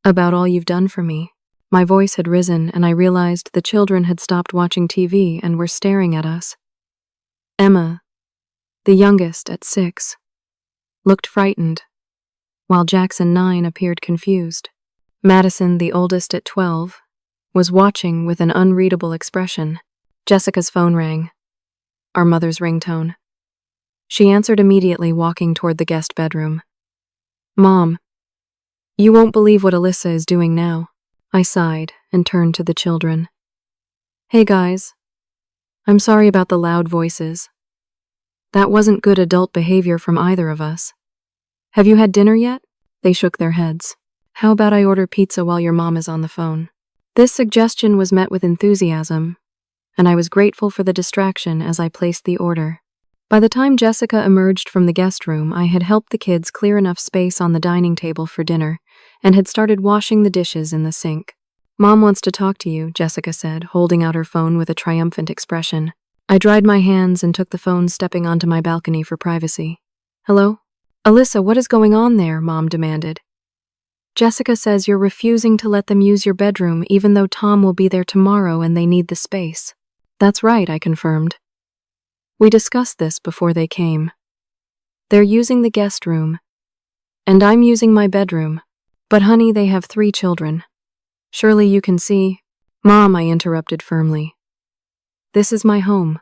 about all you've done for me." My voice had risen, and I realized the children had stopped watching TV and were staring at us. Emma, the youngest at 6, looked frightened, while Jackson, 9, appeared confused. Madison, the oldest at 12, was watching with an unreadable expression. Jessica's phone rang, our mother's ringtone. She answered immediately, walking toward the guest bedroom. "Mom, you won't believe what Alyssa is doing now." I sighed and turned to the children. "Hey guys, I'm sorry about the loud voices. That wasn't good adult behavior from either of us. Have you had dinner yet?" They shook their heads. "How about I order pizza while your mom is on the phone?" This suggestion was met with enthusiasm, and I was grateful for the distraction as I placed the order. By the time Jessica emerged from the guest room, I had helped the kids clear enough space on the dining table for dinner and had started washing the dishes in the sink. "Mom wants to talk to you," Jessica said, holding out her phone with a triumphant expression. I dried my hands and took the phone, stepping onto my balcony for privacy. "Hello? Alyssa, what is going on there?" Mom demanded. "Jessica says you're refusing to let them use your bedroom even though Tom will be there tomorrow and they need the space." "That's right," I confirmed. "We discussed this before they came. They're using the guest room, and I'm using my bedroom. But honey, they have 3 children. Surely you can see—" "Mom," I interrupted firmly. "This is my home.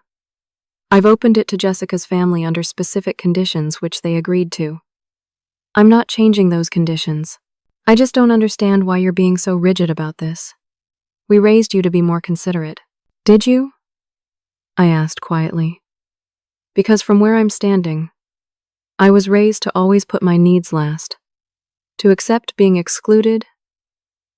I've opened it to Jessica's family under specific conditions which they agreed to. I'm not changing those conditions. I just don't understand why you're being so rigid about this. We raised you to be more considerate." "Did you?" I asked quietly. "Because from where I'm standing, I was raised to always put my needs last, to accept being excluded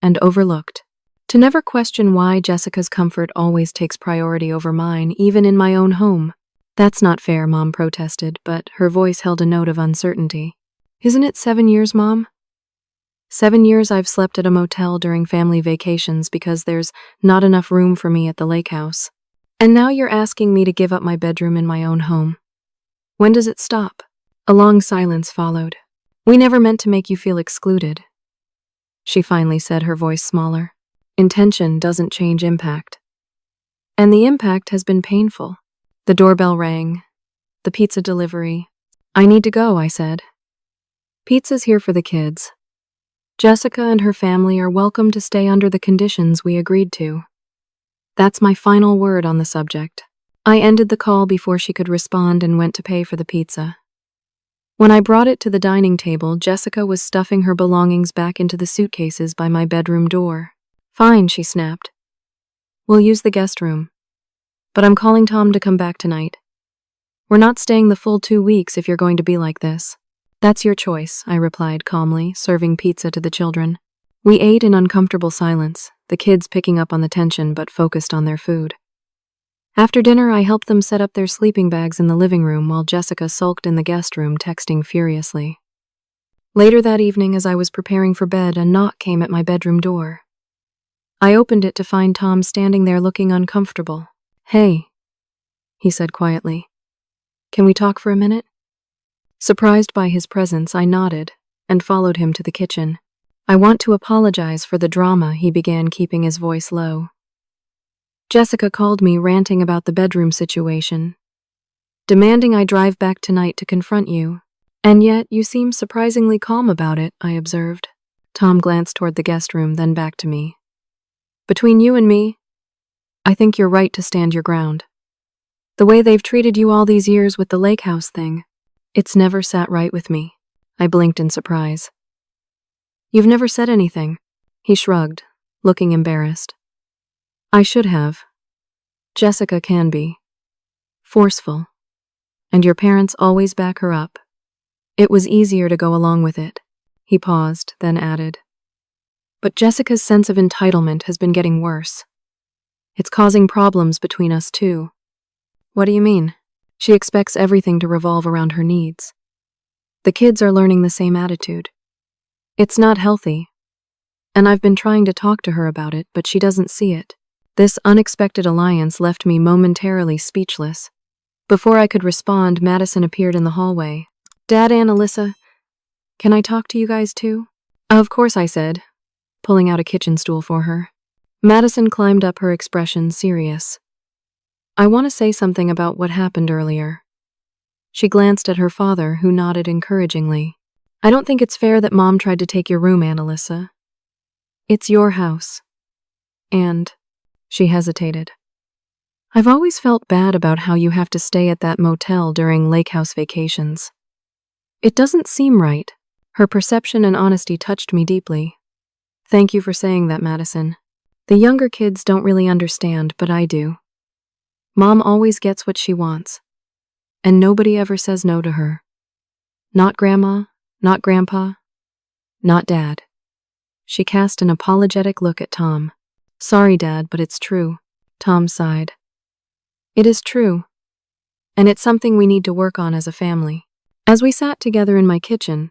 and overlooked, to never question why Jessica's comfort always takes priority over mine, even in my own home." "That's not fair," Mom protested, but her voice held a note of uncertainty. "Isn't it 7 years, Mom? 7 years I've slept at a motel during family vacations because there's not enough room for me at the lake house. And now you're asking me to give up my bedroom in my own home. When does it stop?" A long silence followed. "We never meant to make you feel excluded. she finally said, her voice smaller. Intention doesn't change impact. And the impact has been painful. The doorbell rang. The pizza delivery. I need to go, I said. Pizza's here for the kids. Jessica and her family are welcome to stay under the conditions we agreed to. That's my final word on the subject. I ended the call before she could respond and went to pay for the pizza. When I brought it to the dining table, Jessica was stuffing her belongings back into the suitcases by my bedroom door. Fine, she snapped. We'll use the guest room. But I'm calling Tom to come back tonight. We're not staying the full 2 weeks if you're going to be like this. That's your choice, I replied calmly, serving pizza to the children. We ate in uncomfortable silence, the kids picking up on the tension but focused on their food. After dinner, I helped them set up their sleeping bags in the living room while Jessica sulked in the guest room, texting furiously. Later that evening, as I was preparing for bed, a knock came at my bedroom door. I opened it to find Tom standing there looking uncomfortable. Hey, he said quietly. Can we talk for a minute? Surprised by his presence, I nodded and followed him to the kitchen. I want to apologize for the drama, he began, keeping his voice low. Jessica called me, ranting about the bedroom situation, demanding I drive back tonight to confront you. And yet you seem surprisingly calm about it, I observed. Tom glanced toward the guest room, then back to me. Between you and me, I think you're right to stand your ground. The way they've treated you all these years with the lake house thing, it's never sat right with me. I blinked in surprise. You've never said anything, he shrugged, looking embarrassed. I should have. Jessica can be forceful, and your parents always back her up. It was easier to go along with it. He paused, then added. But Jessica's sense of entitlement has been getting worse. It's causing problems between us too. What do you mean? She expects everything to revolve around her needs. The kids are learning the same attitude. It's not healthy, and I've been trying to talk to her about it, but she doesn't see it. This unexpected alliance left me momentarily speechless. Before I could respond, Madison appeared in the hallway. Dad and Alyssa, can I talk to you guys too? Of course, I said, pulling out a kitchen stool for her. Madison climbed up, her expression serious. I want to say something about what happened earlier. She glanced at her father, who nodded encouragingly. I don't think it's fair that Mom tried to take your room, Aunt Alyssa. It's your house. And... She hesitated. I've always felt bad about how you have to stay at that motel during lake house vacations. It doesn't seem right. Her perception and honesty touched me deeply. Thank you for saying that, Madison. The younger kids don't really understand, but I do. Mom always gets what she wants, and nobody ever says no to her. Not Grandma, not Grandpa, not Dad. She cast an apologetic look at Tom. Sorry, Dad, but it's true. Tom sighed. It is true, and it's something we need to work on as a family. As we sat together in my kitchen,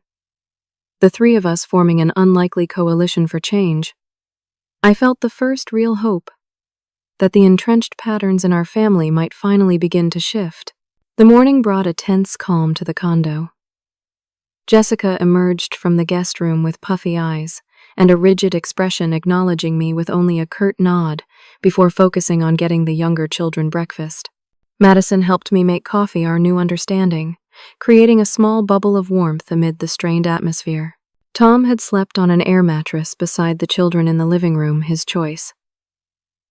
the three of us forming an unlikely coalition for change, I felt the first real hope that the entrenched patterns in our family might finally begin to shift. The morning brought a tense calm to the condo. Jessica emerged from the guest room with puffy eyes and a rigid expression, acknowledging me with only a curt nod before focusing on getting the younger children breakfast. Madison helped me make coffee, our new understanding, creating a small bubble of warmth amid the strained atmosphere. Tom had slept on an air mattress beside the children in the living room, his choice.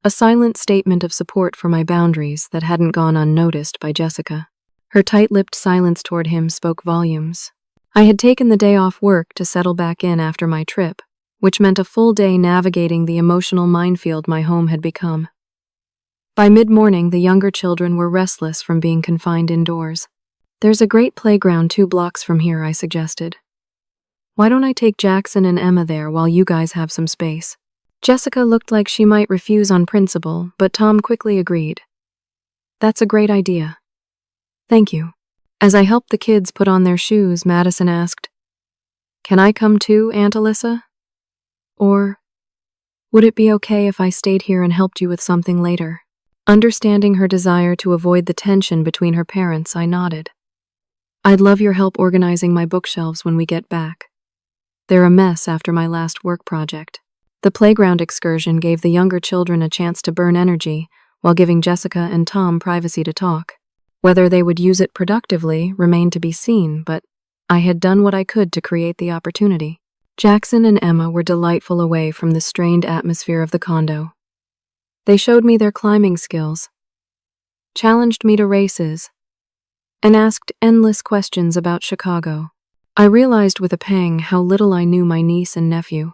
A silent statement of support for my boundaries that hadn't gone unnoticed by Jessica. Her tight-lipped silence toward him spoke volumes. I had taken the day off work to settle back in after my trip, which meant a full day navigating the emotional minefield my home had become. By mid-morning, the younger children were restless from being confined indoors. There's a great playground 2 blocks from here, I suggested. Why don't I take Jackson and Emma there while you guys have some space? Jessica looked like she might refuse on principle, but Tom quickly agreed. That's a great idea. Thank you. As I helped the kids put on their shoes, Madison asked, Can I come too, Aunt Alyssa? Or would it be okay if I stayed here and helped you with something later? Understanding her desire to avoid the tension between her parents, I nodded. I'd love your help organizing my bookshelves when we get back. They're a mess after my last work project. The playground excursion gave the younger children a chance to burn energy, while giving Jessica and Tom privacy to talk. Whether they would use it productively remained to be seen, but I had done what I could to create the opportunity. Jackson and Emma were delightful away from the strained atmosphere of the condo. They showed me their climbing skills, challenged me to races, and asked endless questions about Chicago. I realized with a pang how little I knew my niece and nephew.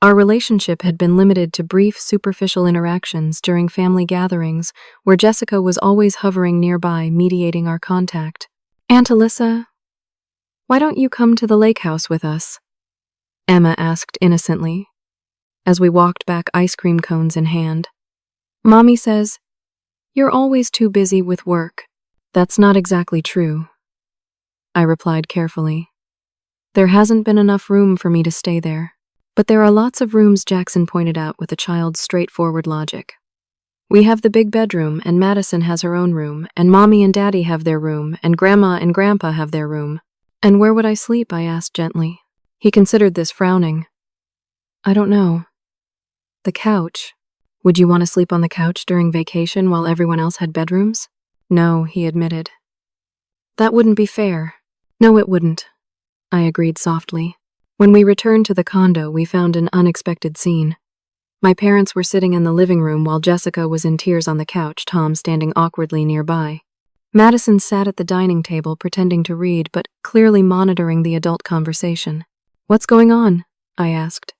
Our relationship had been limited to brief, superficial interactions during family gatherings where Jessica was always hovering nearby, mediating our contact. "Aunt Alyssa, why don't you come to the lake house with us?" Emma asked innocently, as we walked back, ice cream cones in hand. "Mommy says, you're always too busy with work." "That's not exactly true," I replied carefully. "There hasn't been enough room for me to stay there." "But there are lots of rooms," Jackson pointed out with a child's straightforward logic. "We have the big bedroom, and Madison has her own room, and Mommy and Daddy have their room, and Grandma and Grandpa have their room." "And where would I sleep?" I asked gently. He considered this, frowning. "I don't know. The couch. Would you want to sleep on the couch during vacation while everyone else had bedrooms?" "No," he admitted. "That wouldn't be fair." "No, it wouldn't," I agreed softly. When we returned to the condo, we found an unexpected scene. My parents were sitting in the living room while Jessica was in tears on the couch, Tom standing awkwardly nearby. Madison sat at the dining table pretending to read, but clearly monitoring the adult conversation. "What's going on?" I asked,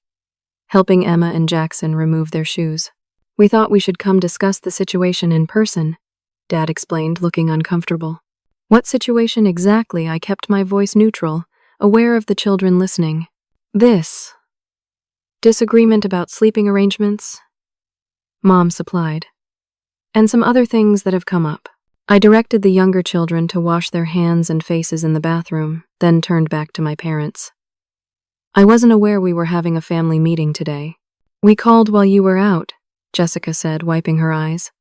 helping Emma and Jackson remove their shoes. "We thought we should come discuss the situation in person," Dad explained, looking uncomfortable. "What situation exactly?" I kept my voice neutral, aware of the children listening. "This disagreement about sleeping arrangements," Mom supplied, "and some other things that have come up." I directed the younger children to wash their hands and faces in the bathroom, then turned back to my parents. "I wasn't aware we were having a family meeting today." "We called while you were out," Jessica said, wiping her eyes.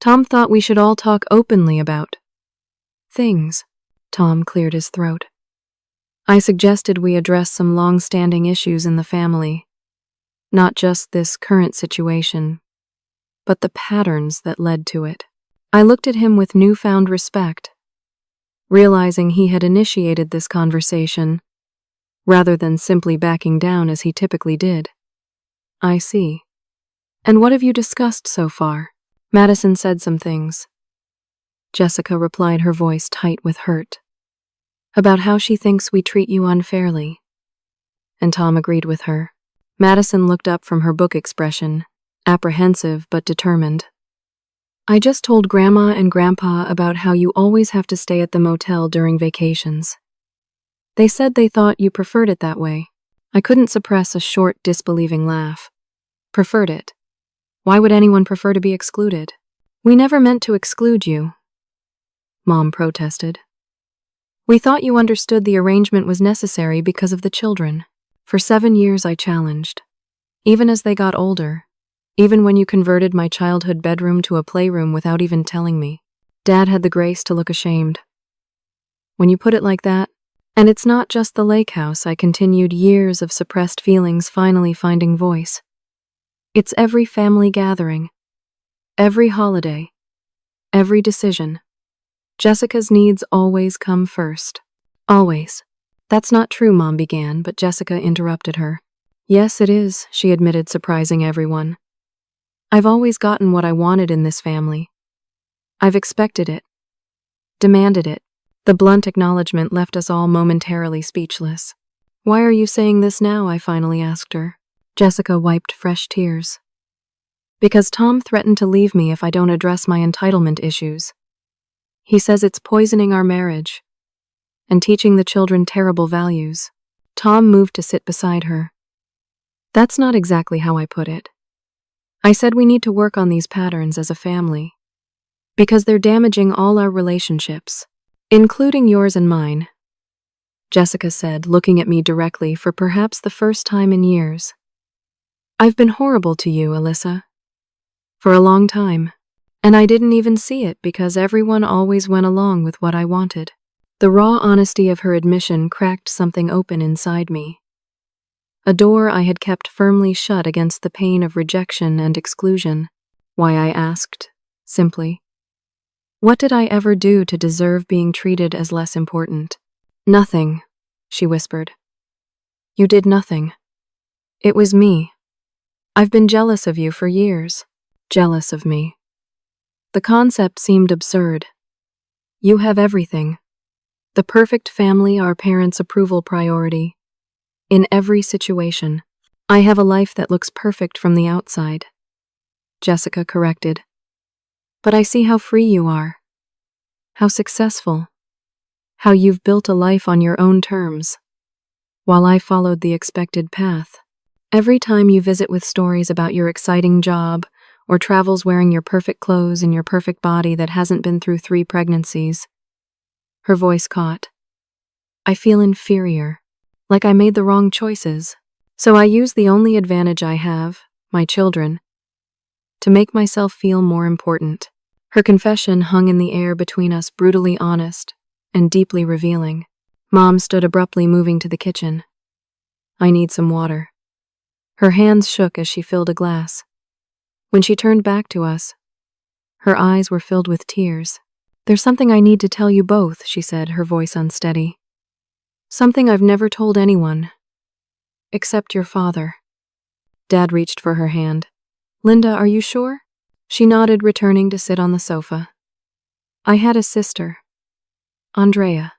"Tom thought we should all talk openly about things." Tom cleared his throat. "I suggested we address some long-standing issues in the family. Not just this current situation, but the patterns that led to it." I looked at him with newfound respect, realizing he had initiated this conversation, rather than simply backing down as he typically did. "I see. And what have you discussed so far?" "Madison said some things," Jessica replied, her voice tight with hurt, "about how she thinks we treat you unfairly." And Tom agreed with her. Madison looked up from her book expression, apprehensive but determined. "I just told Grandma and Grandpa about how you always have to stay at the motel during vacations. They said they thought you preferred it that way." I couldn't suppress a short, disbelieving laugh. "Preferred it? Why would anyone prefer to be excluded?" "We never meant to exclude you," Mom protested. "We thought you understood the arrangement was necessary because of the children." For 7 years I challenged. Even as they got older. Even when you converted my childhood bedroom to a playroom without even telling me. Dad had the grace to look ashamed. "When you put it like that, and it's not just the lake house," I continued, years of suppressed feelings finally finding voice. "It's every family gathering, every holiday, every decision. Jessica's needs always come first. Always." "That's not true," Mom began, but Jessica interrupted her. "Yes, it is," she admitted, surprising everyone. "I've always gotten what I wanted in this family. I've expected it, demanded it." The blunt acknowledgement left us all momentarily speechless. "Why are you saying this now?" I finally asked her. Jessica wiped fresh tears. "Because Tom threatened to leave me if I don't address my entitlement issues. He says it's poisoning our marriage and teaching the children terrible values." Tom moved to sit beside her. "That's not exactly how I put it. I said we need to work on these patterns as a family, because they're damaging all our relationships, including yours and mine," Jessica said, looking at me directly for perhaps the first time in years. "I've been horrible to you, Alyssa, for a long time, and I didn't even see it because everyone always went along with what I wanted." The raw honesty of her admission cracked something open inside me. A door I had kept firmly shut against the pain of rejection and exclusion. Why, I asked, simply. What did I ever do to deserve being treated as less important? Nothing, she whispered. You did nothing. It was me. I've been jealous of you for years. Jealous of me. The concept seemed absurd. You have everything. The perfect family, our parents' approval priority. In every situation. I have a life that looks perfect from the outside. Jessica corrected. But I see how free you are. How successful. How you've built a life on your own terms. While I followed the expected path. Every time you visit with stories about your exciting job, or travels wearing your perfect clothes in your perfect body that hasn't been through 3 pregnancies. Her voice caught. I feel inferior. Like I made the wrong choices. So I use the only advantage I have, my children, to make myself feel more important. Her confession hung in the air between us, brutally honest and deeply revealing. Mom stood abruptly, moving to the kitchen. I need some water. Her hands shook as she filled a glass. When she turned back to us, her eyes were filled with tears. There's something I need to tell you both, she said, her voice unsteady. Something I've never told anyone. Except your father. Dad reached for her hand. Linda, are you sure? She nodded, returning to sit on the sofa. I had a sister. Andrea.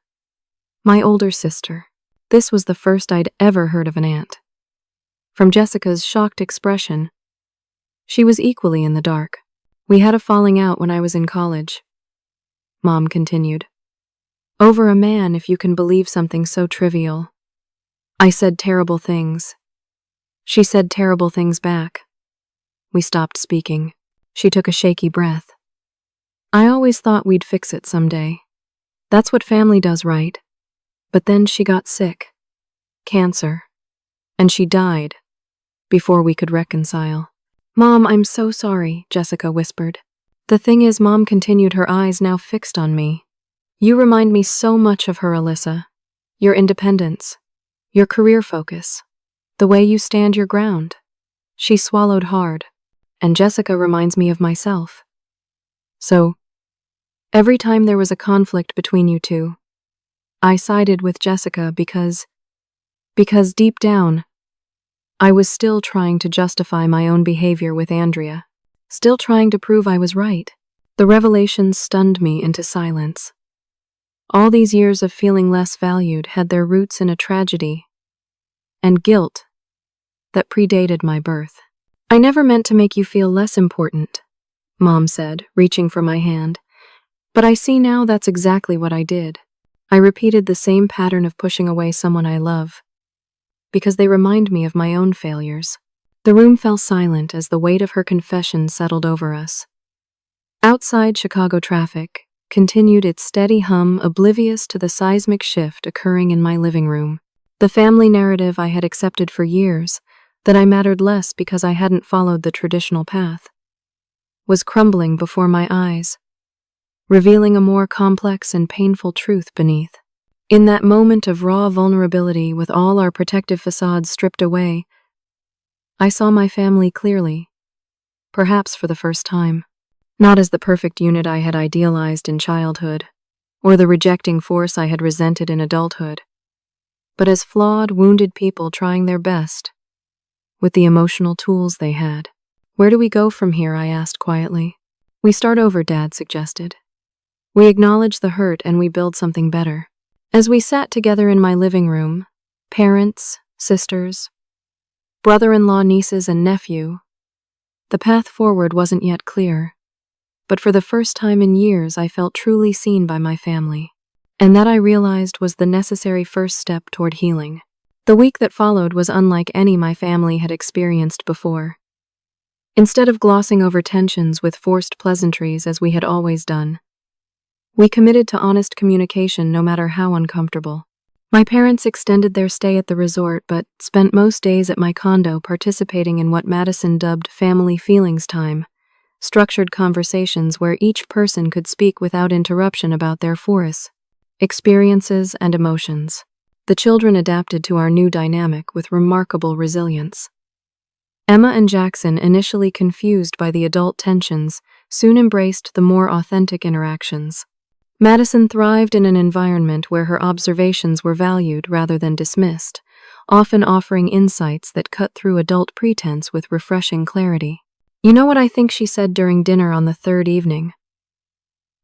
My older sister. This was the first I'd ever heard of an aunt. From Jessica's shocked expression, she was equally in the dark. We had a falling out when I was in college. Mom continued. Over a man, if you can believe something so trivial. I said terrible things. She said terrible things back. We stopped speaking. She took a shaky breath. I always thought we'd fix it someday. That's what family does, right? But then she got sick. Cancer. And she died. Before we could reconcile. Mom, I'm so sorry, Jessica whispered. The thing is, Mom continued, her eyes now fixed on me. You remind me so much of her, Alyssa. Your independence. Your career focus. The way you stand your ground. She swallowed hard. And Jessica reminds me of myself. So, every time there was a conflict between you two, I sided with Jessica because deep down, I was still trying to justify my own behavior with Andrea, still trying to prove I was right. The revelation stunned me into silence. All these years of feeling less valued had their roots in a tragedy and guilt that predated my birth. I never meant to make you feel less important, Mom said, reaching for my hand. But I see now that's exactly what I did. I repeated the same pattern of pushing away someone I love, because they remind me of my own failures. The room fell silent as the weight of her confession settled over us. Outside, Chicago traffic continued its steady hum, oblivious to the seismic shift occurring in my living room. The family narrative I had accepted for years, that I mattered less because I hadn't followed the traditional path, was crumbling before my eyes, revealing a more complex and painful truth beneath. In that moment of raw vulnerability, with all our protective facades stripped away, I saw my family clearly, perhaps for the first time. Not as the perfect unit I had idealized in childhood, or the rejecting force I had resented in adulthood, but as flawed, wounded people trying their best, with the emotional tools they had. Where do we go from here? I asked quietly. We start over, Dad suggested. We acknowledge the hurt and we build something better. As we sat together in my living room, parents, sisters, brother-in-law, nieces, and nephew, the path forward wasn't yet clear. But for the first time in years, I felt truly seen by my family. And that, I realized, was the necessary first step toward healing. The week that followed was unlike any my family had experienced before. Instead of glossing over tensions with forced pleasantries as we had always done, we committed to honest communication no matter how uncomfortable. My parents extended their stay at the resort but spent most days at my condo participating in what Madison dubbed family feelings time, structured conversations where each person could speak without interruption about their force. experiences, and emotions. The children adapted to our new dynamic with remarkable resilience. Emma and Jackson, initially confused by the adult tensions, soon embraced the more authentic interactions. Madison thrived in an environment where her observations were valued rather than dismissed, often offering insights that cut through adult pretense with refreshing clarity. "You know what I think," she said during dinner on the third evening.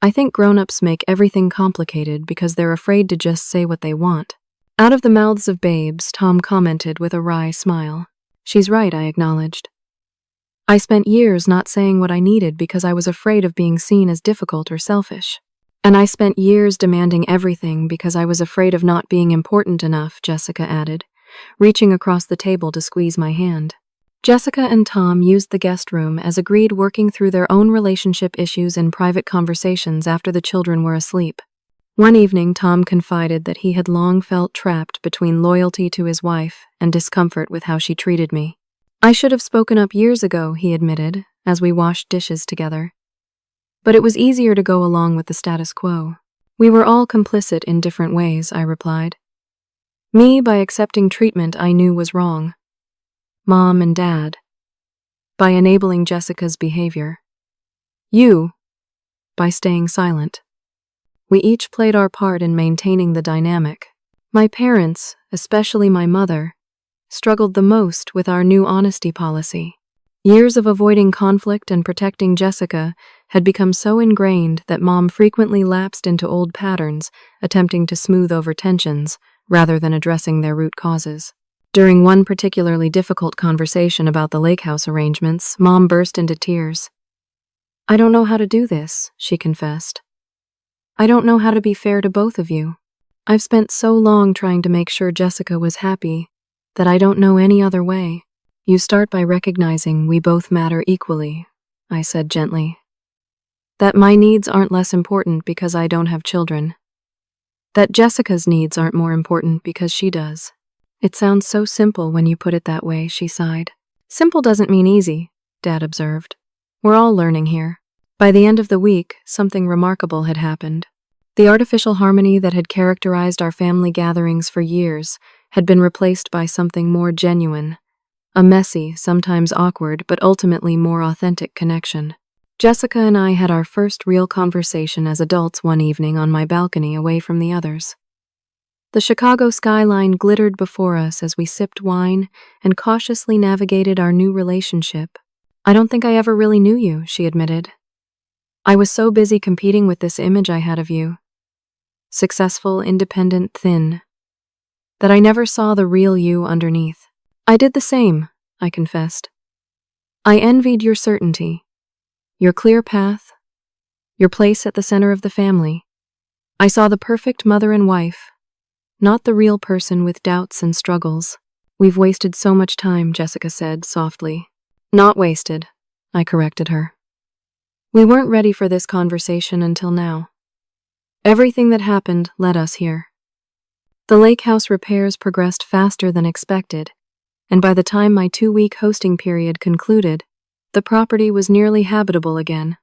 "I think grown-ups make everything complicated because they're afraid to just say what they want." Out of the mouths of babes, Tom commented with a wry smile. "She's right," I acknowledged. "I spent years not saying what I needed because I was afraid of being seen as difficult or selfish. And I spent years demanding everything because I was afraid of not being important enough," Jessica added, reaching across the table to squeeze my hand. Jessica and Tom used the guest room as agreed, working through their own relationship issues in private conversations after the children were asleep. One evening, Tom confided that he had long felt trapped between loyalty to his wife and discomfort with how she treated me. "I should have spoken up years ago," he admitted, as we washed dishes together. "But it was easier to go along with the status quo." "We were all complicit in different ways," I replied. "Me by accepting treatment I knew was wrong. Mom and Dad by enabling Jessica's behavior. You by staying silent. We each played our part in maintaining the dynamic. My parents, especially my mother, struggled the most with our new honesty policy. Years of avoiding conflict and protecting Jessica had become so ingrained that Mom frequently lapsed into old patterns, attempting to smooth over tensions rather than addressing their root causes. During one particularly difficult conversation about the lake house arrangements, Mom burst into tears. "I don't know how to do this," she confessed. "I don't know how to be fair to both of you. I've spent so long trying to make sure Jessica was happy that I don't know any other way." "You start by recognizing we both matter equally," I said gently. "That my needs aren't less important because I don't have children. That Jessica's needs aren't more important because she does." "It sounds so simple when you put it that way," she sighed. "Simple doesn't mean easy," Dad observed. "We're all learning here." By the end of the week, something remarkable had happened. The artificial harmony that had characterized our family gatherings for years had been replaced by something more genuine. A messy, sometimes awkward, but ultimately more authentic connection. Jessica and I had our first real conversation as adults one evening on my balcony away from the others. The Chicago skyline glittered before us as we sipped wine and cautiously navigated our new relationship. "I don't think I ever really knew you," she admitted. "I was so busy competing with this image I had of you. Successful, independent, thin. That I never saw the real you underneath." "I did the same," I confessed. "I envied your certainty, your clear path, your place at the center of the family. I saw the perfect mother and wife, not the real person with doubts and struggles." "We've wasted so much time," Jessica said softly. "Not wasted," I corrected her. "We weren't ready for this conversation until now. Everything that happened led us here." The lake house repairs progressed faster than expected, and by the time my 2-week hosting period concluded, the property was nearly habitable again.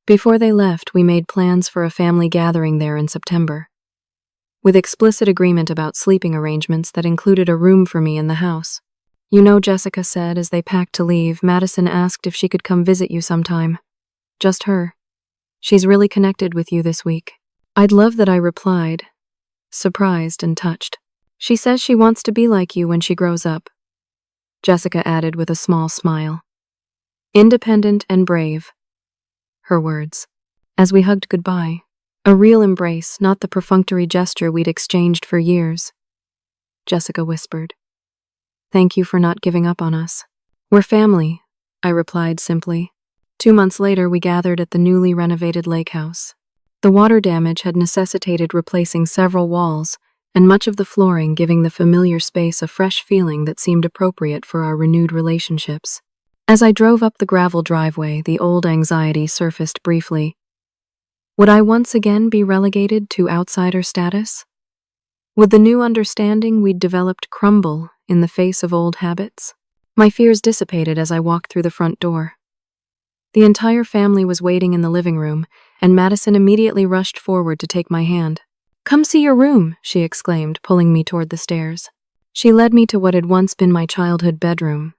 Before they left, we made plans for a family gathering there in September, with explicit agreement about sleeping arrangements that included a room for me in the house. "You know," Jessica said as they packed to leave, "Madison asked if she could come visit you sometime. Just her. She's really connected with you this week." "I'd love that," I replied, surprised and touched. "She says she wants to be like you when she grows up," Jessica added with a small smile. "Independent and brave," her words, as we hugged goodbye. A real embrace, not the perfunctory gesture we'd exchanged for years. Jessica whispered. "Thank you for not giving up on us." "We're family," I replied simply. 2 months later, we gathered at the newly renovated lake house. The water damage had necessitated replacing several walls, and much of the flooring, giving the familiar space a fresh feeling that seemed appropriate for our renewed relationships. As I drove up the gravel driveway, the old anxiety surfaced briefly. Would I once again be relegated to outsider status? Would the new understanding we'd developed crumble in the face of old habits? My fears dissipated as I walked through the front door. The entire family was waiting in the living room, and Madison immediately rushed forward to take my hand. "Come see your room," she exclaimed, pulling me toward the stairs. She led me to what had once been my childhood bedroom,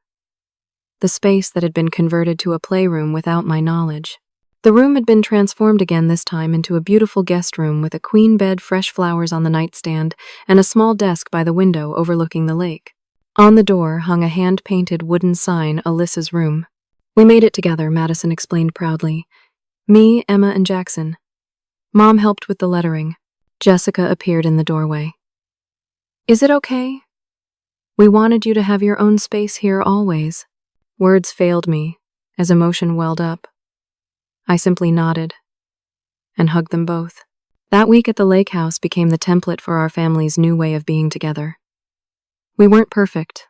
the space that had been converted to a playroom without my knowledge. The room had been transformed again, this time into a beautiful guest room with a queen bed, fresh flowers on the nightstand, and a small desk by the window overlooking the lake. On the door hung a hand-painted wooden sign, "Alyssa's room." "We made it together," Madison explained proudly. "Me, Emma, and Jackson. Mom helped with the lettering." Jessica appeared in the doorway. "Is it okay? We wanted you to have your own space here always." Words failed me as emotion welled up. I simply nodded and hugged them both. That week at the lake house became the template for our family's new way of being together. We weren't perfect.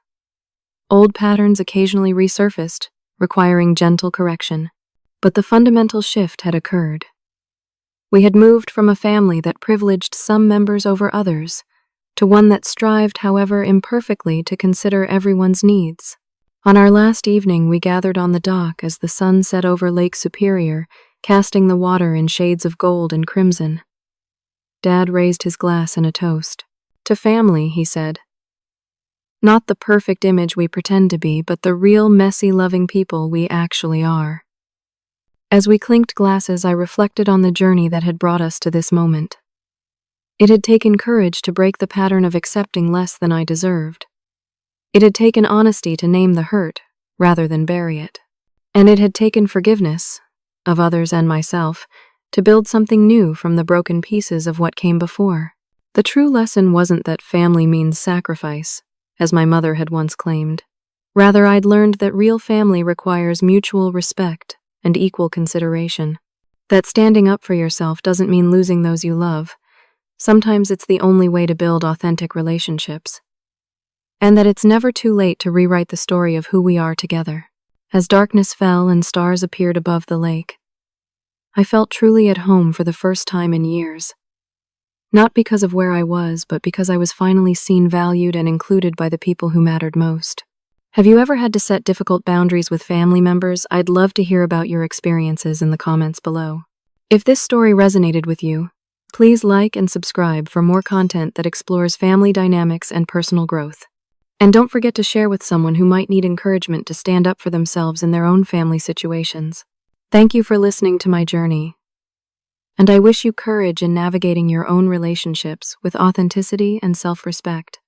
Old patterns occasionally resurfaced, requiring gentle correction. But the fundamental shift had occurred. We had moved from a family that privileged some members over others to one that strived, however imperfectly, to consider everyone's needs. On our last evening, we gathered on the dock as the sun set over Lake Superior, casting the water in shades of gold and crimson. Dad raised his glass in a toast. "To family," he said. "Not the perfect image we pretend to be, but the real, messy, loving people we actually are." As we clinked glasses, I reflected on the journey that had brought us to this moment. It had taken courage to break the pattern of accepting less than I deserved. It had taken honesty to name the hurt, rather than bury it. And it had taken forgiveness, of others and myself, to build something new from the broken pieces of what came before. The true lesson wasn't that family means sacrifice, as my mother had once claimed. Rather, I'd learned that real family requires mutual respect and equal consideration. That standing up for yourself doesn't mean losing those you love. Sometimes it's the only way to build authentic relationships. And that it's never too late to rewrite the story of who we are together. As darkness fell and stars appeared above the lake, I felt truly at home for the first time in years. Not because of where I was, but because I was finally seen, valued, and included by the people who mattered most. Have you ever had to set difficult boundaries with family members? I'd love to hear about your experiences in the comments below. If this story resonated with you, please like and subscribe for more content that explores family dynamics and personal growth. And don't forget to share with someone who might need encouragement to stand up for themselves in their own family situations. Thank you for listening to my journey. And I wish you courage in navigating your own relationships with authenticity and self-respect.